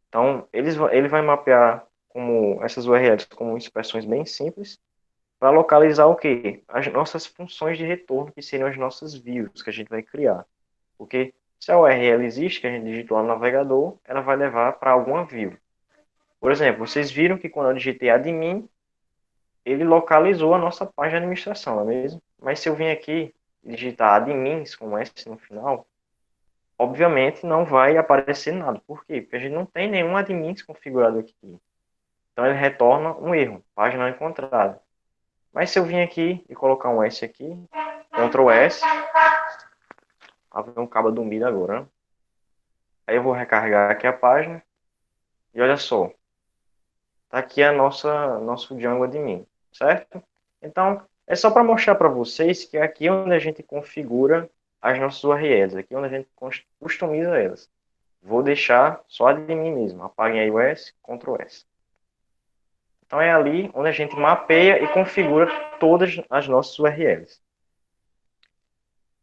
Então, ele vai mapear como essas URLs como expressões bem simples para localizar o quê? As nossas funções de retorno, que seriam as nossas views que a gente vai criar. Porque se a URL existe, que a gente digitou no navegador, ela vai levar para alguma view. Por exemplo, vocês viram que quando eu digitei admin, ele localizou a nossa página de administração, não é mesmo? Mas se eu vim aqui e digitar admins com S no final, obviamente não vai aparecer nada. Por quê? Porque a gente não tem nenhum admins configurado aqui. Então ele retorna um erro, página não encontrada. Mas se eu vim aqui e colocar um S aqui, Ctrl S, um cabo dormido agora, né? Aí eu vou recarregar aqui a página e olha só, tá aqui a nosso Django admin, certo? Então, é só para mostrar para vocês que é aqui onde a gente configura as nossas URLs, aqui onde a gente customiza elas. Vou deixar só admin mesmo, apaguem aí o S, Ctrl S. Então é ali onde a gente mapeia e configura todas as nossas URLs.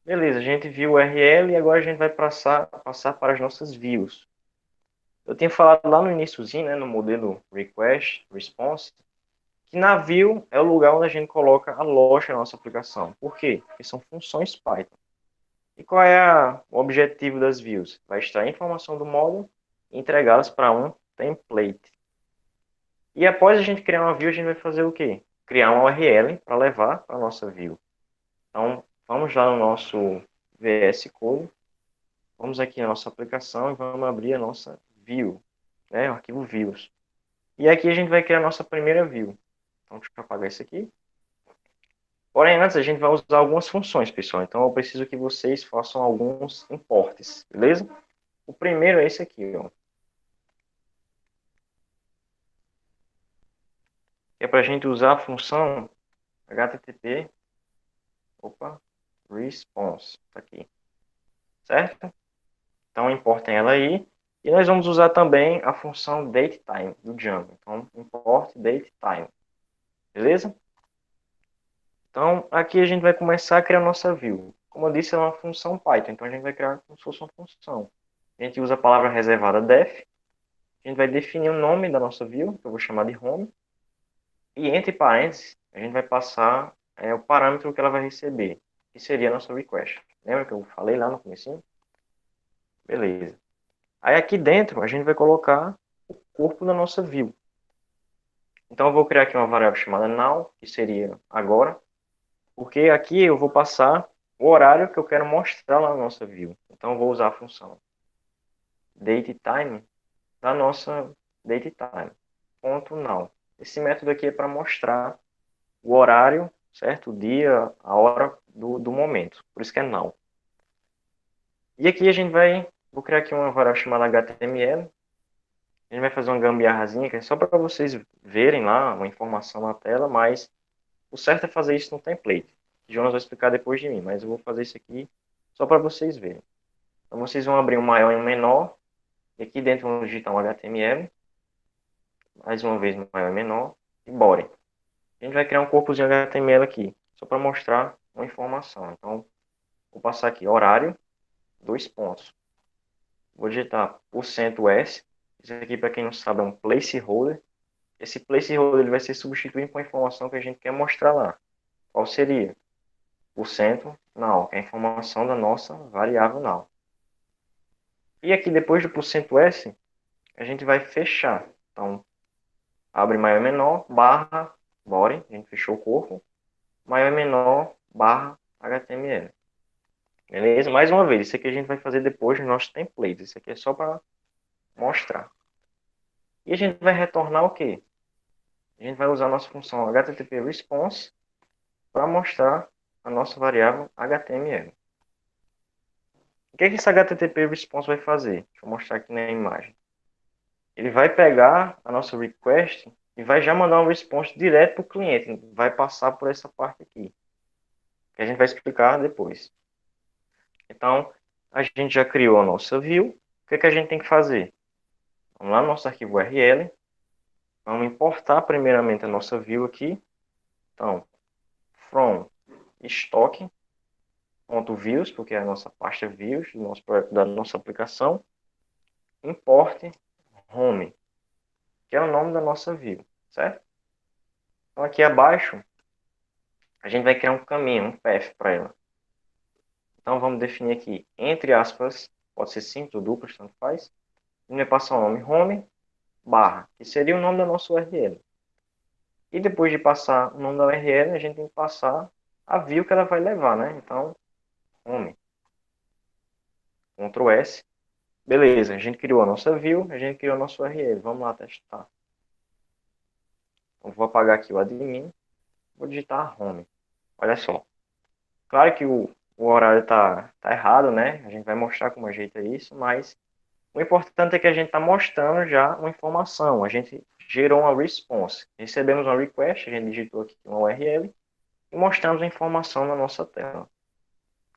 Beleza, a gente viu o URL e agora a gente vai passar para as nossas views. Eu tinha falado lá no iniciozinho, né, no modelo Request, Response, que na view é o lugar onde a gente coloca a loja da nossa aplicação. Por quê? Porque são funções Python. E qual é o objetivo das views? Vai extrair informação do módulo e entregá-las para um template. E após a gente criar uma view, a gente vai fazer o quê? Criar uma URL para levar para a nossa view. Então, vamos lá no nosso VS Code. Vamos aqui na nossa aplicação e vamos abrir a nossa view, né, o arquivo views. E aqui a gente vai criar a nossa primeira view. Então, deixa eu apagar isso aqui. Porém, antes a gente vai usar algumas funções, pessoal. Então, eu preciso que vocês façam alguns importes, beleza? O primeiro é esse aqui, ó. Que é para a gente usar a função HTTP, response, tá aqui, certo? Então, importem ela aí. E nós vamos usar também a função datetime do Django. Então, import datetime, beleza? Então, aqui a gente vai começar a criar a nossa view. Como eu disse, é uma função Python, então a gente vai criar como se fosse uma função. A gente usa a palavra reservada def, a gente vai definir o nome da nossa view, que eu vou chamar de home, e entre parênteses, a gente vai passar o parâmetro que ela vai receber, que seria a nossa request. Lembra que eu falei lá no comecinho? Beleza. Aí aqui dentro, a gente vai colocar o corpo da nossa view. Então eu vou criar aqui uma variável chamada now, que seria agora, porque aqui eu vou passar o horário que eu quero mostrar lá na nossa view. Então eu vou usar a função datetime da nossa datetime.now. Esse método aqui é para mostrar o horário, certo? O dia, a hora do momento. Por isso que é now. E aqui vou criar aqui uma variável chamada HTML. A gente vai fazer uma gambiarrazinha, que é só para vocês verem lá uma informação na tela, mas o certo é fazer isso no template. O Jonas vai explicar depois de mim, mas eu vou fazer isso aqui só para vocês verem. Então vocês vão abrir um maior e um menor, e aqui dentro vão digitar um HTML, mais uma vez maior e menor, e bora. A gente vai criar um corpozinho HTML aqui, só para mostrar uma informação. Então, vou passar aqui horário, 2 pontos. Vou digitar %S. Isso aqui, para quem não sabe, é um placeholder. Esse placeholder ele vai ser substituído por uma informação que a gente quer mostrar lá. Qual seria? %null, que é a informação da nossa variável null. E aqui, depois do %S, a gente vai fechar. Então, abre maior e menor, barra, body, a gente fechou o corpo, maior e menor, barra, HTML. Beleza? Mais uma vez, isso aqui a gente vai fazer depois nos nossos templates. Isso aqui é só para mostrar. E a gente vai retornar o quê? A gente vai usar a nossa função HTTP response para mostrar a nossa variável HTML. O que esse HTTP response vai fazer? Deixa eu mostrar aqui na imagem. Ele vai pegar a nossa request e vai já mandar um response direto para o cliente. Vai passar por essa parte aqui, que a gente vai explicar depois. Então, a gente já criou a nossa view. O que a gente tem que fazer? Vamos lá no nosso arquivo URL. Vamos importar primeiramente a nossa view aqui. Então, from stock.views, porque é a nossa pasta views da nossa aplicação. Import home, que é o nome da nossa view, certo? Então, aqui abaixo, a gente vai criar um caminho, um path para ela. Então, vamos definir aqui, entre aspas, pode ser simples ou duplo, tanto faz. A gente vai passar o nome home, barra, que seria o nome da nossa URL. E depois de passar o nome da URL, a gente tem que passar a view que ela vai levar, né? Então, home. Ctrl S. Beleza, a gente criou a nossa view, a gente criou a nossa URL. Vamos lá testar. Então, vou apagar aqui o admin. Vou digitar home. Olha só. Claro que o horário tá errado, né? A gente vai mostrar como ajeita isso, mas o importante é que a gente está mostrando já uma informação. A gente gerou uma response. Recebemos uma request, a gente digitou aqui uma URL e mostramos a informação na nossa tela.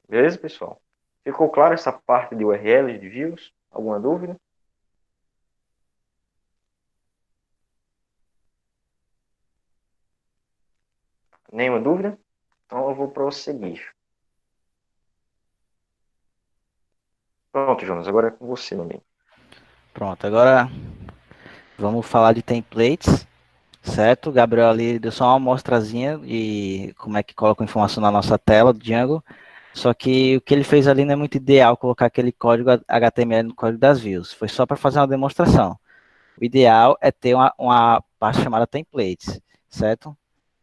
Beleza, pessoal? Ficou claro essa parte de URLs, de views? Alguma dúvida? Nenhuma dúvida? Então eu vou prosseguir. Pronto, Jonas, agora é com você, meu amigo. Pronto, agora vamos falar de templates, certo? O Gabriel ali deu só uma amostrazinha de como é que coloca a informação na nossa tela do Django. Só que o que ele fez ali não é muito ideal colocar aquele código HTML no código das views. Foi só para fazer uma demonstração. O ideal é ter uma parte chamada templates, certo?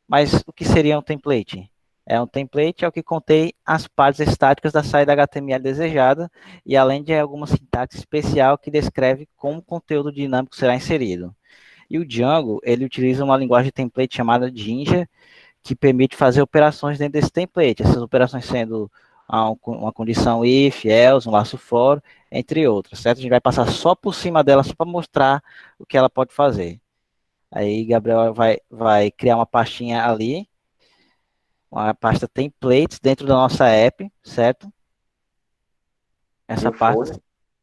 Mas o que seria um template? Um template é o que contém as partes estáticas da saída HTML desejada e além de alguma sintaxe especial que descreve como o conteúdo dinâmico será inserido. E o Django, ele utiliza uma linguagem de template chamada Jinja, que permite fazer operações dentro desse template. Essas operações sendo uma condição if, else, um laço for, entre outras, certo? A gente vai passar só por cima dela, só para mostrar o que ela pode fazer. Aí, Gabriel vai criar uma pastinha ali, uma pasta templates dentro da nossa app, certo? Essa New pasta,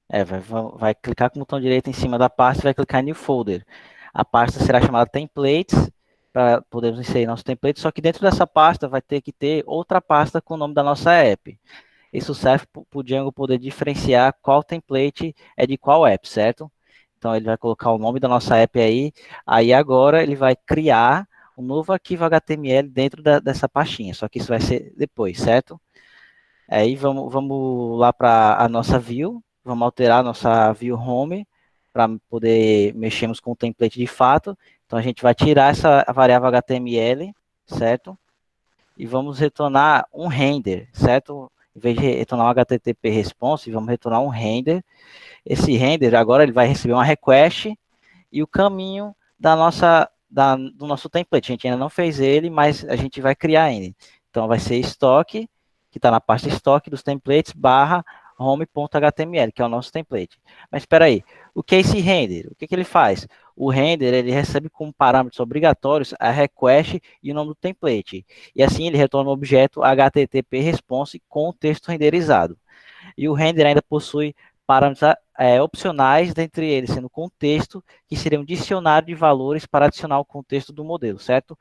folder. vai clicar com o botão direito em cima da pasta e vai clicar em New Folder. A pasta será chamada Templates, para podermos inserir nosso template, só que dentro dessa pasta vai ter que ter outra pasta com o nome da nossa app. Isso serve para o Django poder diferenciar qual template é de qual app, certo? Então ele vai colocar o nome da nossa app aí agora ele vai criar um novo arquivo HTML dentro dessa pastinha, só que isso vai ser depois, certo? Aí vamos lá para a nossa view, vamos alterar a nossa view home para poder mexermos com o template de fato. Então a gente vai tirar essa variável HTML, certo? E vamos retornar um render, certo? Em vez de retornar um HTTP response, vamos retornar um render. Esse render agora ele vai receber uma request e o caminho do nosso template. A gente ainda não fez ele, mas a gente vai criar ainda. Então vai ser estoque, que está na pasta estoque dos templates, barra home.html, que é o nosso template. Mas espera aí, o que é esse render? O que ele faz? O render, ele recebe como parâmetros obrigatórios a request e o nome do template. E assim ele retorna o objeto HTTP response com o texto renderizado. E o render ainda possui parâmetros opcionais, dentre eles sendo contexto, que seria um dicionário de valores para adicionar o contexto do modelo, certo?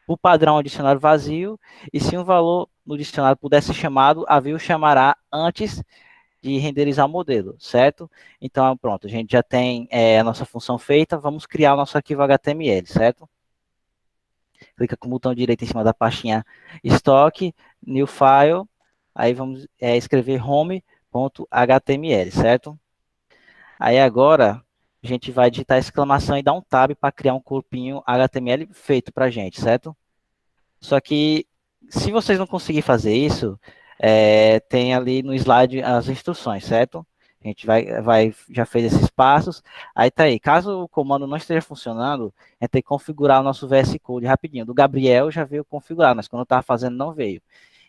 Por padrão, um dicionário vazio, e se um valor no dicionário puder ser chamado, a view chamará antes de renderizar o modelo, certo? Então, pronto, a gente já tem a nossa função feita, vamos criar o nosso arquivo HTML, certo? Clica com o botão direito em cima da pastinha Stock, New File, aí vamos escrever home.html, certo? Aí agora a gente vai digitar exclamação e dar um tab para criar um corpinho HTML feito para a gente, certo? Só que se vocês não conseguirem fazer isso, tem ali no slide as instruções, certo? A gente já fez esses passos. Aí tá aí. Caso o comando não esteja funcionando, é ter que configurar o nosso VS Code rapidinho. Do Gabriel já veio configurar, mas quando eu estava fazendo não veio.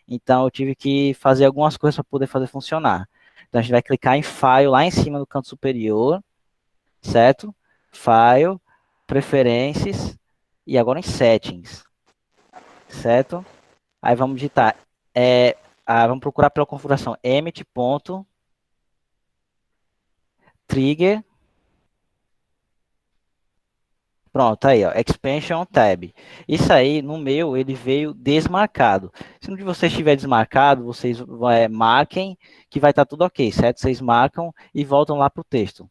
Então eu tive que fazer algumas coisas para poder fazer funcionar. Então a gente vai clicar em File lá em cima no canto superior, certo? File, Preferências e agora em Settings, certo? Aí vamos digitar, vamos procurar pela configuração emit.trigger. Pronto, aí, ó, Expansion Tab. Isso aí, no meu, ele veio desmarcado. Se no de vocês estiver desmarcado, vocês marquem que vai estar tudo ok, certo? Vocês marcam e voltam lá para o texto,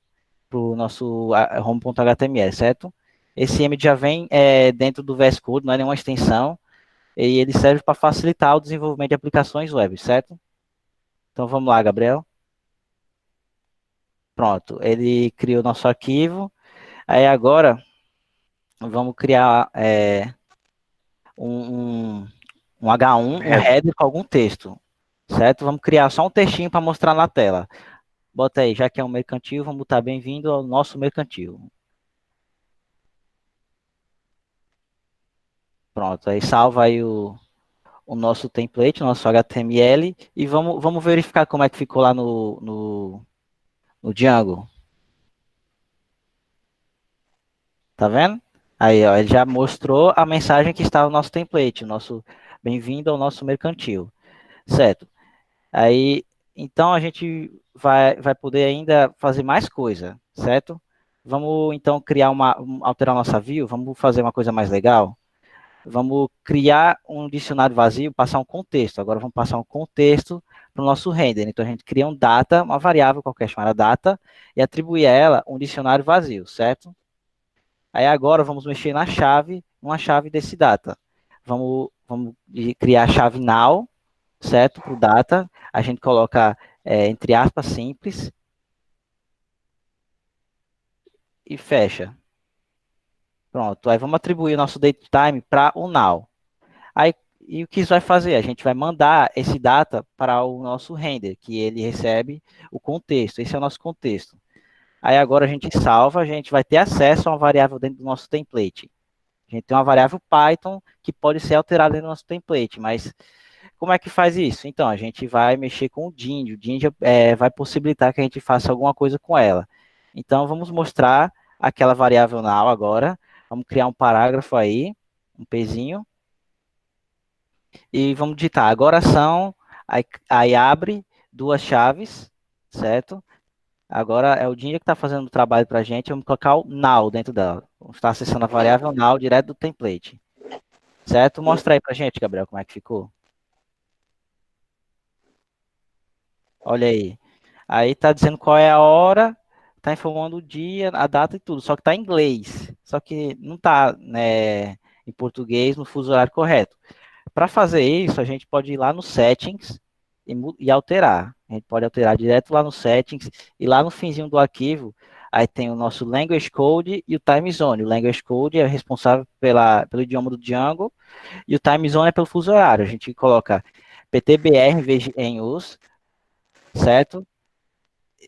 para o nosso home.html, certo? Esse emit já vem dentro do VS Code, não é nenhuma extensão, e ele serve para facilitar o desenvolvimento de aplicações web, certo? Então vamos lá, Gabriel. Pronto, ele criou nosso arquivo. Aí agora vamos criar um, um H1, um Header. header com algum texto, certo? Vamos criar só um textinho para mostrar na tela. Bota aí, já que é um mercantil, vamos botar bem-vindo ao nosso mercantil. Pronto, aí salva aí o nosso template, o nosso HTML, e vamos verificar como é que ficou lá no Django. Tá vendo? Aí, ó, ele já mostrou a mensagem que está no nosso template, o nosso bem-vindo ao nosso mercantil, certo? Aí, então a gente vai poder ainda fazer mais coisa, certo? Vamos então criar alterar nossa view, vamos fazer uma coisa mais legal. Vamos criar um dicionário vazio, passar um contexto. Agora vamos passar um contexto para o nosso render. Então a gente cria um data, uma variável qualquer chamada data, e atribui a ela um dicionário vazio, certo? Aí agora vamos mexer na chave, uma chave desse data. Vamos criar a chave now, certo? Para o data. A gente coloca entre aspas simples e fecha. Pronto. Aí vamos atribuir o nosso datetime para o now. Aí e o que isso vai fazer? A gente vai mandar esse data para o nosso render, que ele recebe o contexto. Esse é o nosso contexto. Aí agora a gente salva, a gente vai ter acesso a uma variável dentro do nosso template. A gente tem uma variável Python que pode ser alterada dentro do nosso template, mas como é que faz isso? Então, a gente vai mexer com o Ding. O Ding vai possibilitar que a gente faça alguma coisa com ela. Então, vamos mostrar aquela variável now agora. Vamos criar um parágrafo aí, um pezinho, e vamos digitar agora são, aí abre duas chaves, certo? Agora é o Ding que está fazendo o trabalho para a gente. Vamos colocar o now dentro dela. Vamos estar acessando a variável now direto do template. Certo? Mostra aí pra gente, Gabriel, como é que ficou. Olha aí. Aí tá dizendo qual é a hora, tá informando o dia, a data e tudo, só que tá em inglês. Só que não tá, né, em português no fuso horário correto. Para fazer isso, a gente pode ir lá no settings e alterar. A gente pode alterar direto lá no settings e lá no finzinho do arquivo, aí tem o nosso language code e o time zone. O language code é responsável pelo idioma do Django e o time zone é pelo fuso horário. A gente coloca PTBR em vez de em US, certo?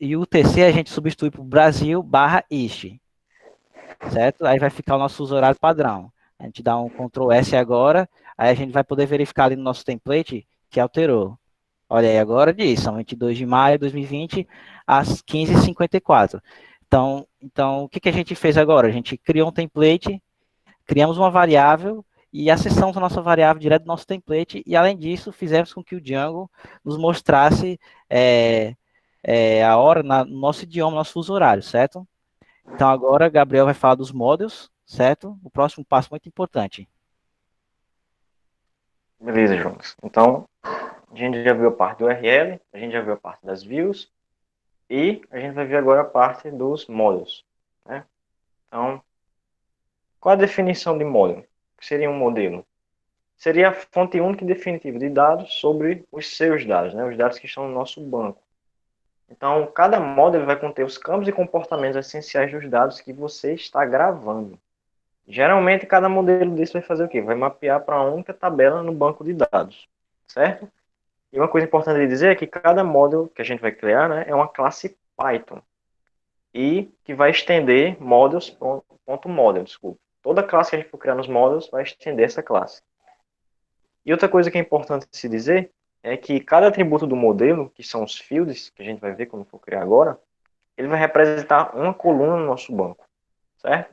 E o TC a gente substitui por Brasil barra East, certo? Aí vai ficar o nosso fuso horário padrão. A gente dá um Ctrl S agora, aí a gente vai poder verificar ali no nosso template que alterou. Olha aí, agora diz, são 22 de maio de 2020, às 15h54. Então, o que a gente fez agora? A gente criou um template, criamos uma variável e acessamos a nossa variável direto do nosso template e, além disso, fizemos com que o Django nos mostrasse a hora no nosso idioma, nosso fuso horário, certo? Então, agora, Gabriel vai falar dos models, certo? O próximo passo muito importante. Beleza, Jonas. Então, A gente já viu a parte do URL, a gente já viu a parte das views e a gente vai ver agora a parte dos módulos, né? Então, qual a definição de módulo? O que seria um modelo? Seria a fonte única e definitiva de dados sobre os seus dados, né? Os dados que estão no nosso banco. Então, cada módulo vai conter os campos e comportamentos essenciais dos dados que você está gravando. Geralmente, cada modelo desse vai fazer o quê? Vai mapear para uma única tabela no banco de dados, certo? E uma coisa importante de dizer é que cada módulo que a gente vai criar, né, é uma classe Python e que vai estender modules.model, desculpa. Toda classe que a gente for criar nos módulos vai estender essa classe. E outra coisa que é importante se dizer é que cada atributo do modelo, que são os fields, que a gente vai ver quando for criar agora, ele vai representar uma coluna no nosso banco, certo?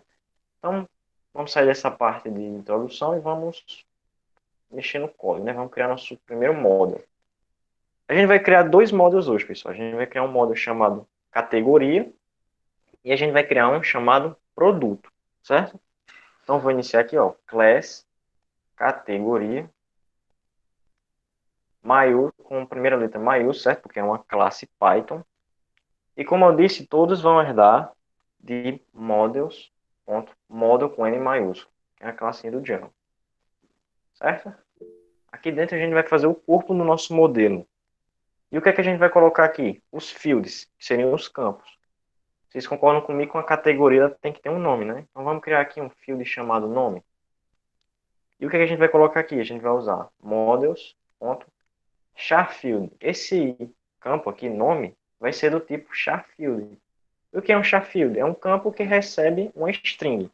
Então, vamos sair dessa parte de introdução e vamos mexer no código, né? Vamos criar nosso primeiro módulo. A gente vai criar dois módulos hoje, pessoal. A gente vai criar um módulo chamado categoria e a gente vai criar um chamado produto, certo? Então, vou iniciar aqui, ó, class, categoria, maiúsculo, com a primeira letra maiúscula, certo? Porque é uma classe Python. E como eu disse, todos vão herdar de models.model com N maiúsculo, que é a classinha do Django, certo? Aqui dentro a gente vai fazer o corpo no nosso modelo. E o que é que a gente vai colocar aqui? Os fields, que seriam os campos. Vocês concordam comigo que uma categoria tem que ter um nome, né? Então vamos criar aqui um field chamado nome. E o que é que a gente vai colocar aqui? A gente vai usar models.charField. Esse campo aqui, nome, vai ser do tipo charField. E o que é um charField? É um campo que recebe uma string.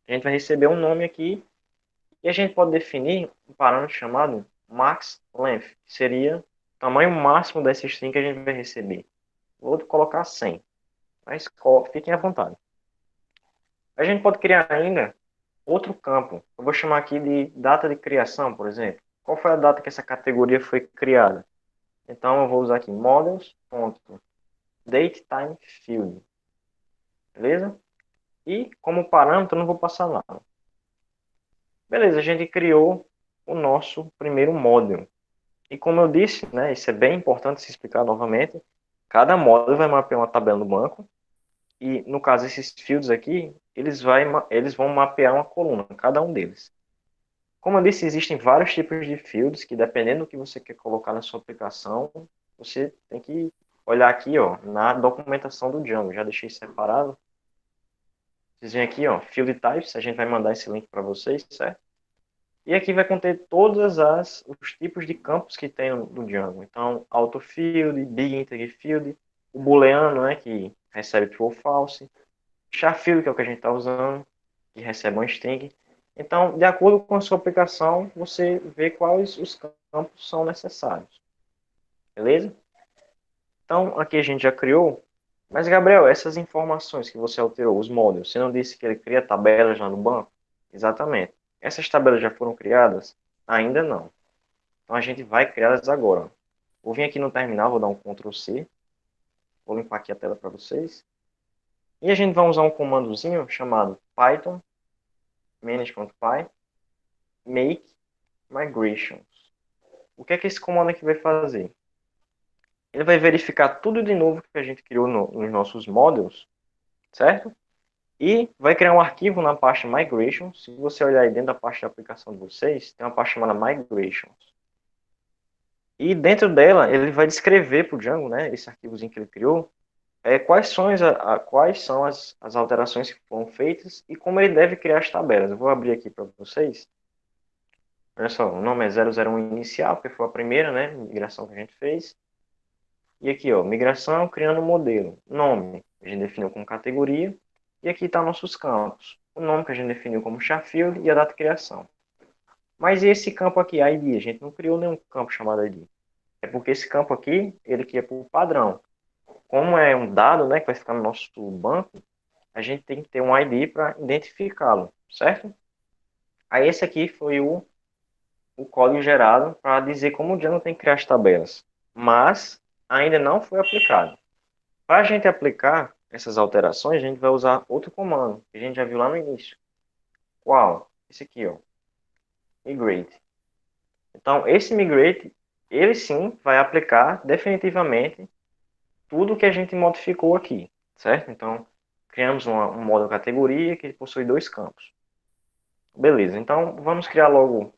A gente vai receber um nome aqui e a gente pode definir um parâmetro chamado maxLength, que seria o tamanho máximo dessa string que a gente vai receber. Vou colocar 100, mas fiquem à vontade. A gente pode criar ainda outro campo. Eu vou chamar aqui de data de criação, por exemplo. Qual foi a data que essa categoria foi criada? Então eu vou usar aqui models.dateTimeField. Beleza? E como parâmetro eu não vou passar nada. Beleza, a gente criou o nosso primeiro módulo. E como eu disse, né, isso é bem importante se explicar novamente, cada módulo vai mapear uma tabela no banco, e no caso esses fields aqui, eles vão mapear uma coluna, cada um deles. Como eu disse, existem vários tipos de fields, que dependendo do que você quer colocar na sua aplicação, você tem que olhar aqui, ó, na documentação do Django, já deixei separado. Vocês vêm aqui, ó, field types, a gente vai mandar esse link para vocês, certo? E aqui vai conter todos os tipos de campos que tem no Django. Então, autofield, big integer field, o booleano, né, que recebe true ou false, charfield, que é o que a gente está usando, que recebe uma string. Então, de acordo com a sua aplicação, você vê quais os campos são necessários. Beleza? Então, aqui a gente já criou. Mas, Gabriel, essas informações que você alterou, os módulos, você não disse que ele cria tabelas lá no banco? Exatamente. Essas tabelas já foram criadas? Ainda não. Então a gente vai criá-las agora. Vou vir aqui no terminal, vou dar um Ctrl C. Vou limpar aqui a tela para vocês. E a gente vai usar um comandozinho chamado Python manage.py make migrations. O que é que esse comando aqui vai fazer? Ele vai verificar tudo de novo que a gente criou nos nossos módulos, certo? E vai criar um arquivo na pasta migrations. Se você olhar aí dentro da pasta de aplicação de vocês, tem uma pasta chamada migrations. E dentro dela, ele vai descrever para o Django, né, esse arquivozinho que ele criou, quais são as alterações que foram feitas e como ele deve criar as tabelas. Eu vou abrir aqui para vocês. Olha só, o nome é 001 inicial, porque foi a primeira, né, migração que a gente fez. E aqui, ó, migração criando um modelo. Nome, a gente definiu como categoria. E aqui está nossos campos. O nome que a gente definiu como charfield e a data de criação. Mas e esse campo aqui, ID? A gente não criou nenhum campo chamado ID. É porque esse campo aqui, ele aqui é por padrão. Como é um dado, né, que vai ficar no nosso banco, a gente tem que ter um ID para identificá-lo, certo? Aí esse aqui foi o código gerado para dizer como o Django tem que criar as tabelas. Mas ainda não foi aplicado. Para a gente aplicar essas alterações, a gente vai usar outro comando, que a gente já viu lá no início. Qual? Esse aqui, ó. Migrate. Então, esse migrate ele sim vai aplicar definitivamente tudo que a gente modificou aqui, certo? Então, criamos um módulo categoria que possui dois campos. Beleza, então vamos criar logo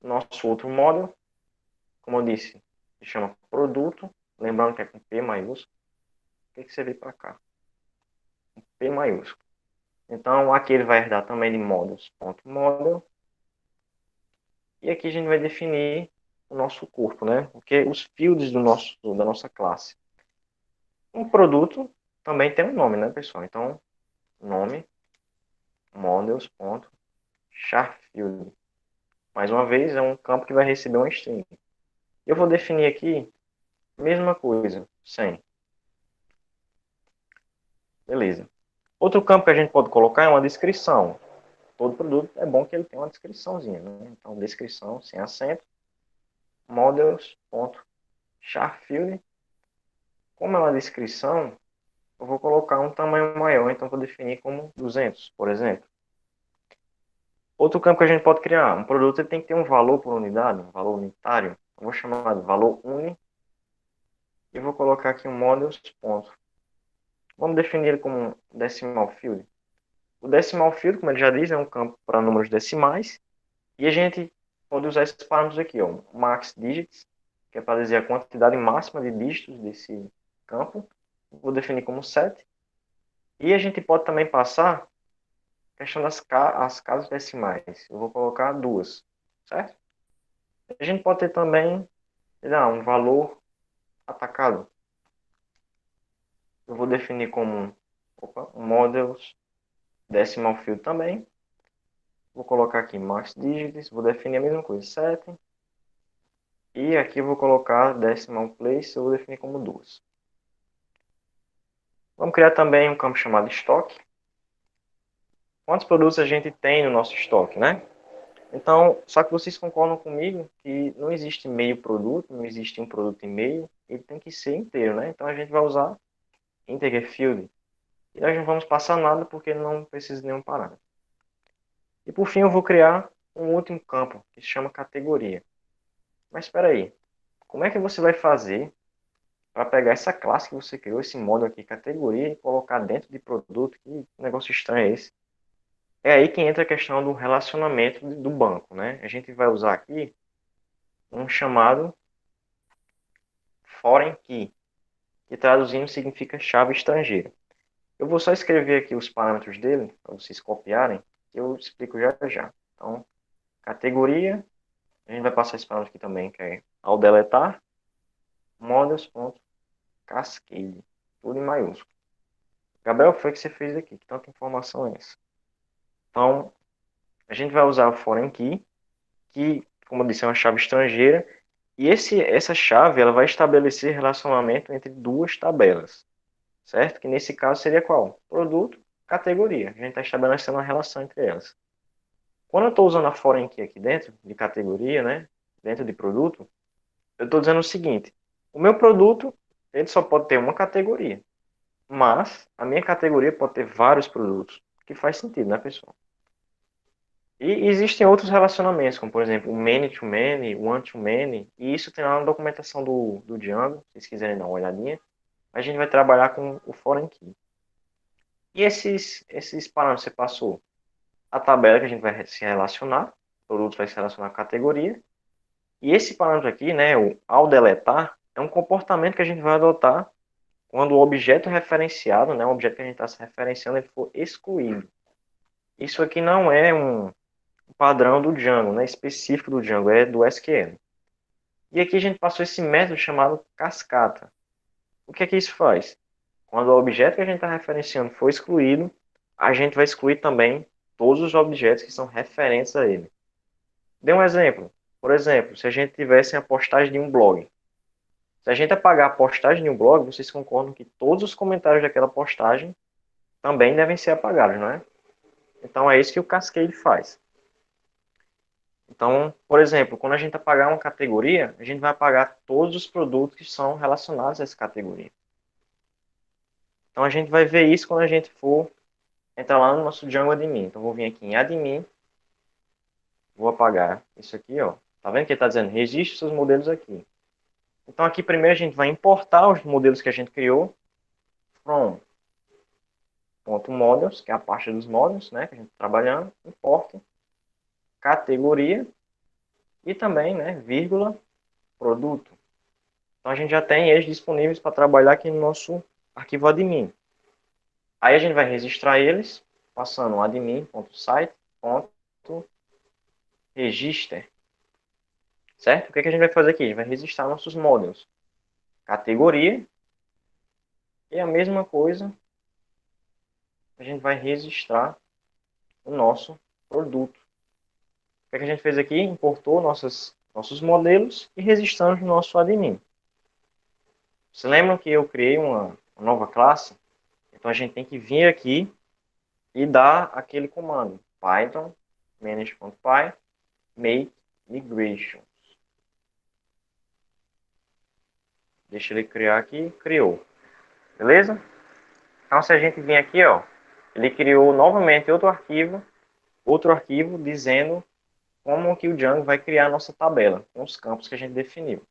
nosso outro módulo, como eu disse, se chama produto, lembrando que é com P maiúsculo. O que você vê para cá? P maiúsculo. Então, aqui ele vai herdar também de módulos.model. E aqui a gente vai definir o nosso corpo, né? Porque os fields da nossa classe. Um produto também tem um nome, né, pessoal? Então, nome, models.charField. Mais uma vez, é um campo que vai receber um string. Eu vou definir aqui, mesma coisa, sem. Beleza. Outro campo que a gente pode colocar é uma descrição. Todo produto é bom que ele tenha uma descriçãozinha, né? Então, descrição sem acento, models.charField. Como é uma descrição, eu vou colocar um tamanho maior, então vou definir como 200, por exemplo. Outro campo que a gente pode criar, um produto ele tem que ter um valor por unidade, um valor unitário. Eu vou chamar de valor uni e vou colocar aqui um models. Ponto. Vamos definir ele como um decimal field. O decimal field, como ele já diz, é um campo para números decimais e a gente pode usar esses parâmetros aqui, ó, max digits, que é para dizer a quantidade máxima de dígitos desse campo. Vou definir como 7. E a gente pode também passar questão as casas decimais. Eu vou colocar duas, certo? A gente pode ter também um valor atacado. Eu vou definir como um models decimal field também. Vou colocar aqui max digits, vou definir a mesma coisa, 7. E aqui eu vou colocar decimal place, eu vou definir como duas. Vamos criar também um campo chamado estoque. Quantos produtos a gente tem no nosso estoque, né? Então, só que vocês concordam comigo que não existe meio produto, não existe um produto e meio, ele tem que ser inteiro, né? Então a gente vai usar integer field. E nós não vamos passar nada porque não precisa de nenhum parâmetro. E por fim eu vou criar um último campo, que se chama categoria. Mas espera aí, como é que você vai fazer para pegar essa classe que você criou, esse módulo aqui, categoria, e colocar dentro de produto? Que negócio estranho é esse? É aí que entra a questão do relacionamento do banco, né? A gente vai usar aqui um chamado foreign key, que traduzindo significa chave estrangeira. Eu vou só escrever aqui os parâmetros dele, para vocês copiarem, que eu explico já já. Então, categoria, a gente vai passar esse parâmetro aqui também, que é ao deletar, models.cascade, tudo em maiúsculo. Gabriel, foi o que você fez aqui, que tanta informação é essa? Então, a gente vai usar o foreign key, que, como eu disse, é uma chave estrangeira, e essa chave ela vai estabelecer relacionamento entre duas tabelas, certo? Que nesse caso seria qual? Produto, categoria. A gente está estabelecendo uma relação entre elas. Quando eu estou usando a foreign key aqui dentro, de categoria, né? Dentro de produto, eu estou dizendo o seguinte: o meu produto ele só pode ter uma categoria, mas a minha categoria pode ter vários produtos, que faz sentido, né, pessoal? E existem outros relacionamentos, como por exemplo o many-to-many, o one-to-many, e isso tem lá na documentação do Django, se vocês quiserem dar uma olhadinha. A gente vai trabalhar com o foreign key. E esses parâmetros você passou a tabela que a gente vai se relacionar, o produto vai se relacionar com a categoria, e esse parâmetro aqui, né, o ao deletar, é um comportamento que a gente vai adotar quando o objeto referenciado, né, o objeto que a gente está se referenciando, ele for excluído. Isso aqui não é um padrão do Django, né, específico do Django, é do SQL. E aqui a gente passou esse método chamado cascata. O que é que isso faz? Quando o objeto que a gente está referenciando for excluído, a gente vai excluir também todos os objetos que são referentes a ele. Dê um exemplo. Por exemplo, se a gente tivesse a postagem de um blog. Se a gente apagar a postagem de um blog, vocês concordam que todos os comentários daquela postagem também devem ser apagados, não é? Então é isso que o Cascade faz. Então, por exemplo, quando a gente apagar uma categoria, a gente vai apagar todos os produtos que são relacionados a essa categoria. Então a gente vai ver isso quando a gente for entrar lá no nosso Django Admin. Então vou vir aqui em Admin, vou apagar isso aqui, ó. Tá vendo que ele está dizendo registre seus modelos aqui. Então aqui primeiro a gente vai importar os modelos que a gente criou from .models, que é a parte dos models, né, que a gente está trabalhando, importa, categoria e também, né, vírgula, produto. Então a gente já tem eles disponíveis para trabalhar aqui no nosso arquivo admin. Aí a gente vai registrar eles, passando admin.site.register. Certo? O que a gente vai fazer aqui? A gente vai registrar nossos models. Categoria. E a mesma coisa, a gente vai registrar o nosso produto. O que a gente fez aqui? Importou nossos modelos e registramos no nosso admin. Vocês lembram que eu criei uma nova classe? Então a gente tem que vir aqui e dar aquele comando. Python manage.py make migration. Deixa ele criar aqui. Criou. Beleza? Então se a gente vir aqui, ó, ele criou novamente outro arquivo dizendo como que o Django vai criar a nossa tabela com os campos que a gente definiu.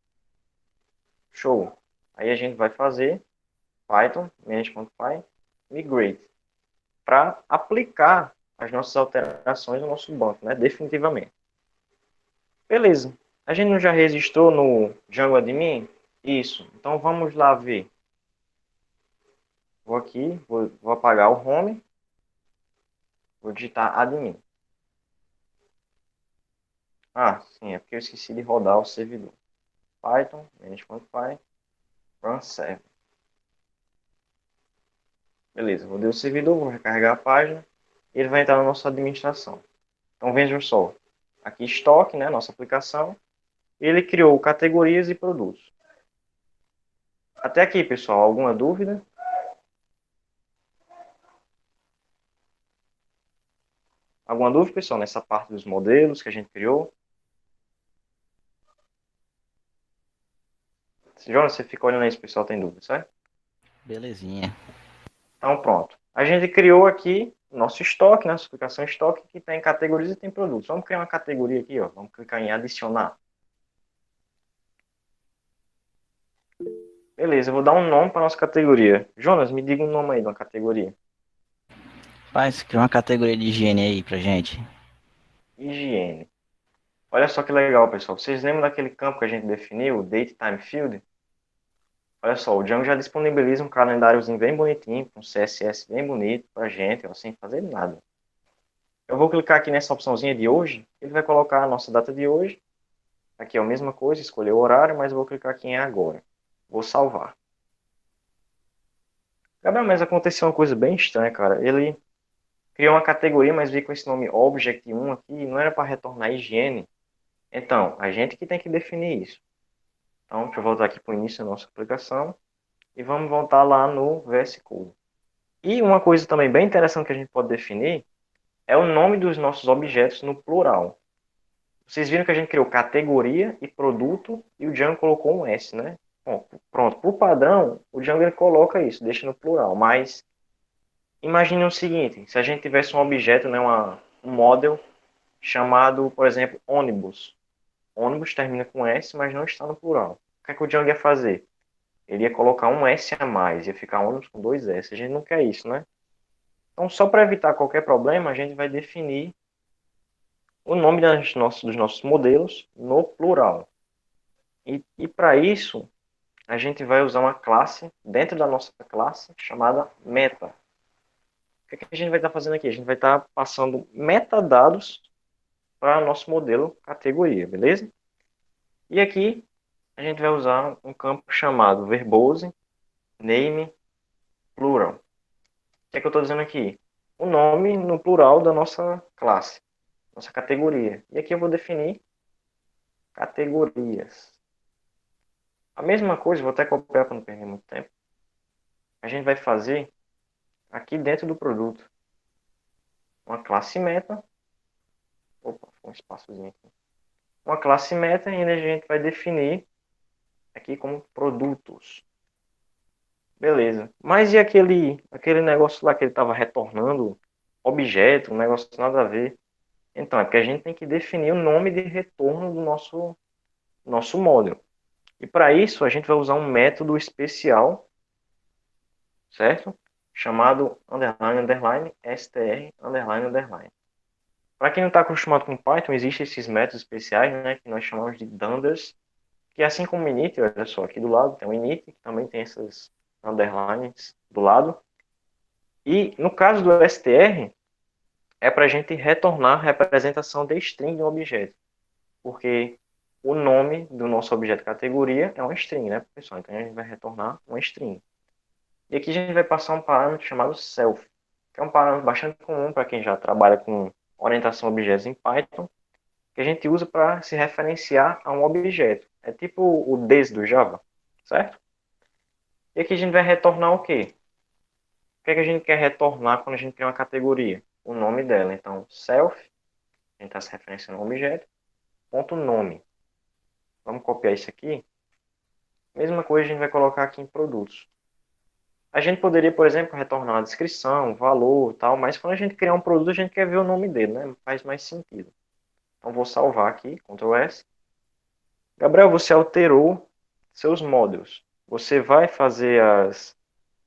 Show! Aí a gente vai fazer Python manage.py migrate para aplicar as nossas alterações no nosso banco, né, definitivamente. Beleza. A gente não já registrou no Django Admin? Isso. Então vamos lá ver. Vou aqui, vou apagar o home, vou digitar admin. Ah, sim, é porque eu esqueci de rodar o servidor. Python manage.py run server. Beleza, rodei o servidor, vou recarregar a página e ele vai entrar na nossa administração. Então vejam só, aqui estoque, né, nossa aplicação, ele criou categorias e produtos. Até aqui, pessoal, alguma dúvida? Alguma dúvida, pessoal, nessa parte dos modelos que a gente criou? Jonas, você fica olhando aí se o pessoal tem dúvida, certo? Belezinha. Então pronto. A gente criou aqui nosso estoque, nossa aplicação estoque, que tem categorias e tem produtos. Vamos criar uma categoria aqui, ó. Vamos clicar em adicionar. Beleza, eu vou dar um nome para nossa categoria. Jonas, me diga um nome aí de uma categoria. Faz, cria uma categoria de higiene aí pra gente. Higiene. Olha só que legal, pessoal. Vocês lembram daquele campo que a gente definiu, o Date Time Field? Olha só, o Django já disponibiliza um calendáriozinho bem bonitinho, com CSS bem bonito pra gente, ó, sem fazer nada. Eu vou clicar aqui nessa opçãozinha de hoje, ele vai colocar a nossa data de hoje. Aqui é a mesma coisa, escolher o horário, mas eu vou clicar aqui em agora. Vou salvar. Gabriel, mas aconteceu uma coisa bem estranha, cara. Ele criou uma categoria, mas veio com esse nome Object 1 aqui, não era para retornar higiene. Então, a gente que tem que definir isso. Então, deixa eu voltar aqui para o início da nossa aplicação. E vamos voltar lá no VS Code. E uma coisa também bem interessante que a gente pode definir é o nome dos nossos objetos no plural. Vocês viram que a gente criou categoria e produto e o Django colocou um S, né? Bom, pronto, por padrão, o Django ele coloca isso, deixa no plural. Mas imagine o seguinte, se a gente tivesse um objeto, né, um model chamado, por exemplo, ônibus. Ônibus termina com S, mas não está no plural. O que é que o Django ia fazer? Ele ia colocar um S a mais, ia ficar ônibus com dois S. A gente não quer isso, né? Então, só para evitar qualquer problema, a gente vai definir o nome dos nossos modelos no plural. E para isso, a gente vai usar uma classe dentro da nossa classe chamada meta. O que a gente vai estar fazendo aqui? A gente vai estar passando metadados para o nosso modelo categoria, beleza? E aqui a gente vai usar um campo chamado verbose name plural. O que é que eu estou dizendo aqui? O nome no plural da nossa classe, nossa categoria. E aqui eu vou definir categorias. A mesma coisa, vou até copiar para não perder muito tempo. A gente vai fazer aqui dentro do produto uma classe meta. Opa, foi um espaçozinho aqui. Uma classe meta e a gente vai definir aqui como produtos. Beleza. Mas e aquele negócio lá que ele estava retornando objeto, um negócio nada a ver? Então, é porque a gente tem que definir o nome de retorno do nosso modelo. E para isso, a gente vai usar um método especial, certo? Chamado underline, underline, str, underline, underline. Para quem não está acostumado com Python, existem esses métodos especiais, né, que nós chamamos de dunders, que assim como o init, olha só, aqui do lado tem o init, que também tem essas underlines do lado. E no caso do str, é para a gente retornar a representação de string de um objeto, porque o nome do nosso objeto categoria é uma string, né, pessoal? Então a gente vai retornar uma string. E aqui a gente vai passar um parâmetro chamado self, que é um parâmetro bastante comum para quem já trabalha com orientação a objetos em Python, que a gente usa para se referenciar a um objeto. É tipo o this do Java, certo? E aqui a gente vai retornar o quê? O que é que a gente quer retornar quando a gente cria uma categoria? O nome dela. Então, self, a gente está se referenciando a um objeto, ponto nome. Vamos copiar isso aqui. Mesma coisa a gente vai colocar aqui em produtos. A gente poderia, por exemplo, retornar uma descrição, valor, tal, mas quando a gente criar um produto, a gente quer ver o nome dele, né? Faz mais sentido. Então, vou salvar aqui, Ctrl S. Gabriel, você alterou seus models. Você vai fazer as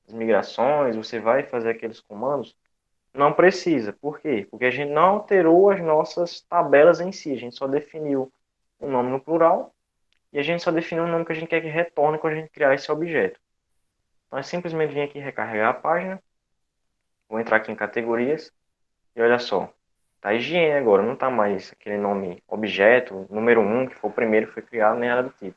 migrações, você vai fazer aqueles comandos? Não precisa. Por quê? Porque a gente não alterou as nossas tabelas em si. A gente só definiu o nome no plural e a gente só definiu o nome que a gente quer que retorne quando a gente criar esse objeto. Então é simplesmente vir aqui recarregar a página. Vou entrar aqui em categorias e olha só. Tá higiene agora, não tá mais aquele nome objeto, número um que foi o primeiro que foi criado, nem nada do tipo.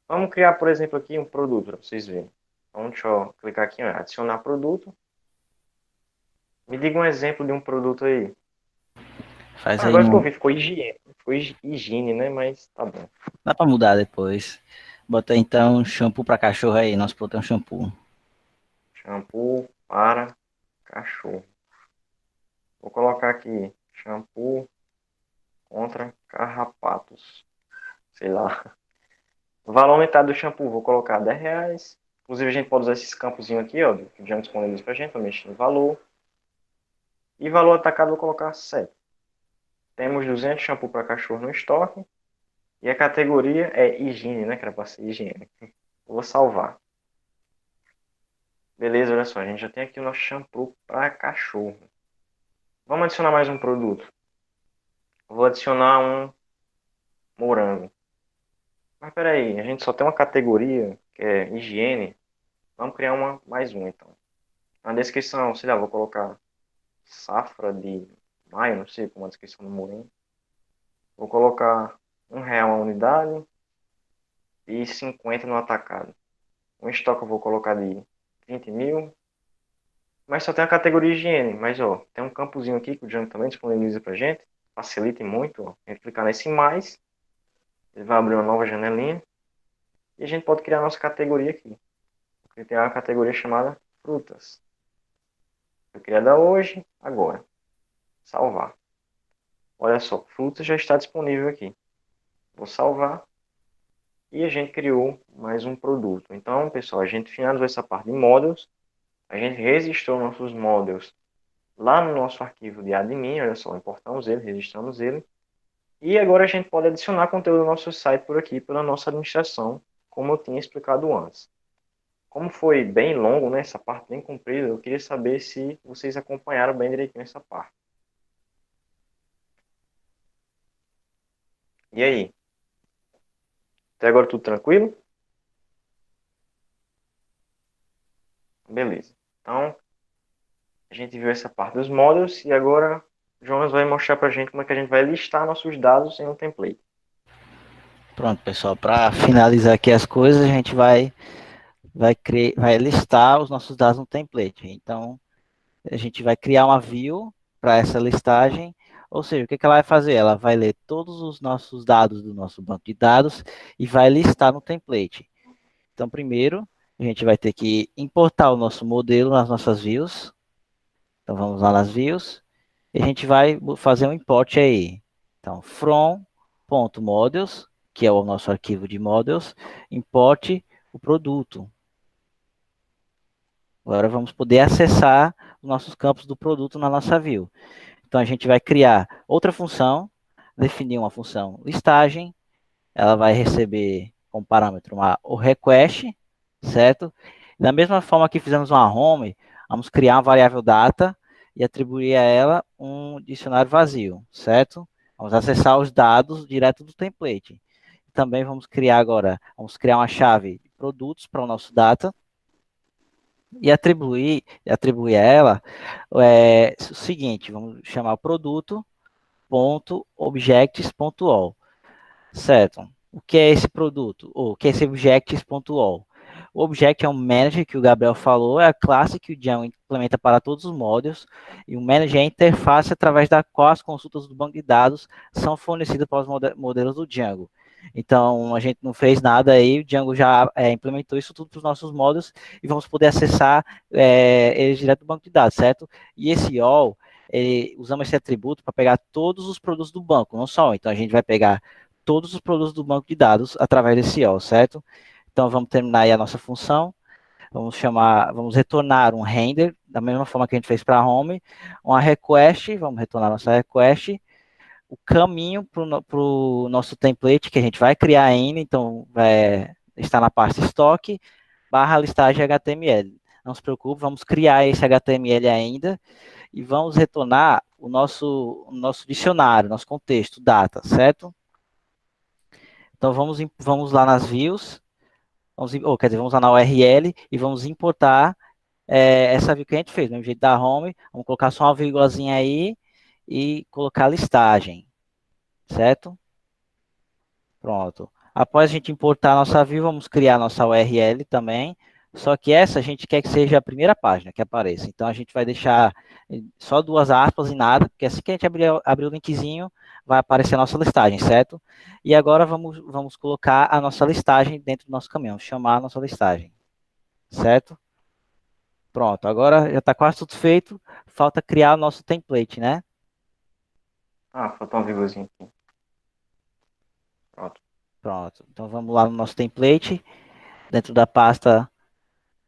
Vamos criar, por exemplo, aqui um produto para vocês verem. Então deixa eu clicar aqui, ó, adicionar produto. Me diga um exemplo de um produto aí. Faz Ah, aí agora que eu um. vi, ficou higiene. Foi higiene, né? Mas tá bom. Dá pra mudar depois. Bota então shampoo pra cachorro aí. Nosso produto é um shampoo. Shampoo para cachorro. Vou colocar aqui shampoo contra carrapatos. Sei lá. O valor aumentado do shampoo, vou colocar R$ 10. Inclusive, a gente pode usar esses campozinhos aqui, ó, que já disponíveis pra gente, para mexer no valor. E valor atacado, vou colocar 7. Temos 200 shampoo para cachorro no estoque. E a categoria é higiene, né? Que era para ser higiene. Vou salvar. Beleza, olha só. A gente já tem aqui o nosso shampoo para cachorro. Vamos adicionar mais um produto. Vou adicionar um morango. Mas peraí, a gente só tem uma categoria que é higiene. Vamos criar mais uma então. Na descrição, sei lá, vou colocar safra de maio, não sei como a descrição do morango. Vou colocar R$ 1 a unidade e 50 no atacado. Um estoque eu vou colocar de 20 mil. Mas só tem a categoria higiene. Mas ó, tem um campozinho aqui que o Django também disponibiliza pra gente. Facilita muito, ó. A gente clicar nesse mais. Ele vai abrir uma nova janelinha. E a gente pode criar a nossa categoria aqui. Porque tem uma categoria chamada frutas. Foi criada hoje, agora. Salvar. Olha só, frutas já está disponível aqui. Vou salvar. E a gente criou mais um produto. Então, pessoal, a gente finalizou essa parte de models. A gente registrou nossos models lá no nosso arquivo de admin. Olha só, importamos ele, registramos ele. E agora a gente pode adicionar conteúdo no nosso site por aqui, pela nossa administração, como eu tinha explicado antes. Como foi bem longo, né, essa parte bem comprida, eu queria saber se vocês acompanharam bem direitinho essa parte. E aí? Até agora tudo tranquilo? Beleza. Então, a gente viu essa parte dos módulos e agora o Jonas vai mostrar para a gente como é que a gente vai listar nossos dados em um template. Pronto, pessoal. Para finalizar aqui as coisas, a gente vai listar os nossos dados no template. Então, a gente vai criar uma view para essa listagem. Ou seja, o que ela vai fazer? Ela vai ler todos os nossos dados do nosso banco de dados e vai listar no template. Então, primeiro, a gente vai ter que importar o nosso modelo nas nossas views. Então, vamos lá nas views. E a gente vai fazer um import aí. Então, from.models, que é o nosso arquivo de models, importe o produto. Agora vamos poder acessar os nossos campos do produto na nossa view. Então, a gente vai criar outra função, definir uma função listagem, ela vai receber como parâmetro o request, certo? Da mesma forma que fizemos uma home, vamos criar uma variável data e atribuir a ela um dicionário vazio, certo? Vamos acessar os dados direto do template. Também vamos criar uma chave de produtos para o nosso data e atribuir a ela o seguinte, vamos chamar o produto.objects.all. Certo. O que é esse produto? Ou o que é esse objects.all? O object é um manager que o Gabriel falou, é a classe que o Django implementa para todos os módulos, e o manager é a interface através da qual as consultas do banco de dados são fornecidas para os modelos do Django. Então, a gente não fez nada aí, o Django já implementou isso tudo para os nossos módulos e vamos poder acessar eles direto do banco de dados, certo? E esse all, usamos esse atributo para pegar todos os produtos do banco, não só. Então, a gente vai pegar todos os produtos do banco de dados através desse all, certo? Então vamos terminar aí a nossa função. Vamos retornar um render, da mesma forma que a gente fez para a home, uma request, vamos retornar nossa request, o caminho para o nosso template que a gente vai criar ainda, então está na parte estoque, barra listagem HTML. Não se preocupe, vamos criar esse HTML ainda e vamos retornar o nosso dicionário, nosso contexto, data, certo? Então vamos lá nas views, quer dizer, vamos lá na URL e vamos importar essa view que a gente fez, do mesmo jeito da home, vamos colocar só uma vírgulazinha aí e colocar a listagem, certo? Pronto. Após a gente importar a nossa view, vamos criar a nossa URL também, só que essa a gente quer que seja a primeira página que apareça. Então a gente vai deixar só duas aspas e nada, porque assim que a gente abrir o linkzinho, vai aparecer a nossa listagem, certo? E agora vamos colocar a nossa listagem dentro do nosso caminhão, chamar a nossa listagem, certo? Pronto, agora já está quase tudo feito, falta criar o nosso template, né? Ah, faltou um vírgulazinho aqui. Pronto. Pronto, então vamos lá no nosso template, dentro da pasta.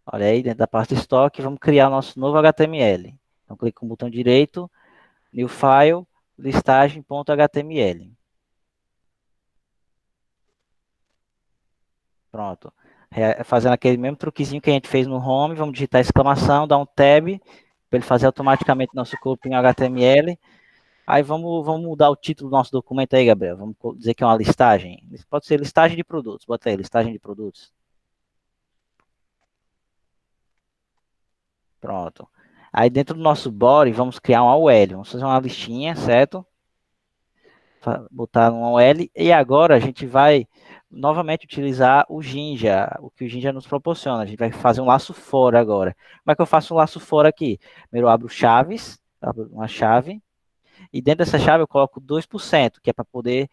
Olha aí, dentro da pasta estoque, vamos criar o nosso novo HTML. Então, clique com o botão direito, New File, listagem.html. Pronto. Fazendo aquele mesmo truquezinho que a gente fez no Home, vamos digitar exclamação, dar um Tab, para ele fazer automaticamente nosso corpo em HTML. Aí vamos mudar o título do nosso documento aí, Gabriel. Vamos dizer que é uma listagem. Pode ser listagem de produtos. Bota aí, listagem de produtos. Pronto. Aí dentro do nosso body, vamos criar uma UL. Vamos fazer uma listinha, certo? Botar um OL, e agora a gente vai novamente utilizar o Jinja, o que o Jinja nos proporciona. A gente vai fazer um laço fora agora. Como é que eu faço um laço fora aqui? Primeiro eu abro chaves, abro uma chave, e dentro dessa chave eu coloco 2%, que é para poder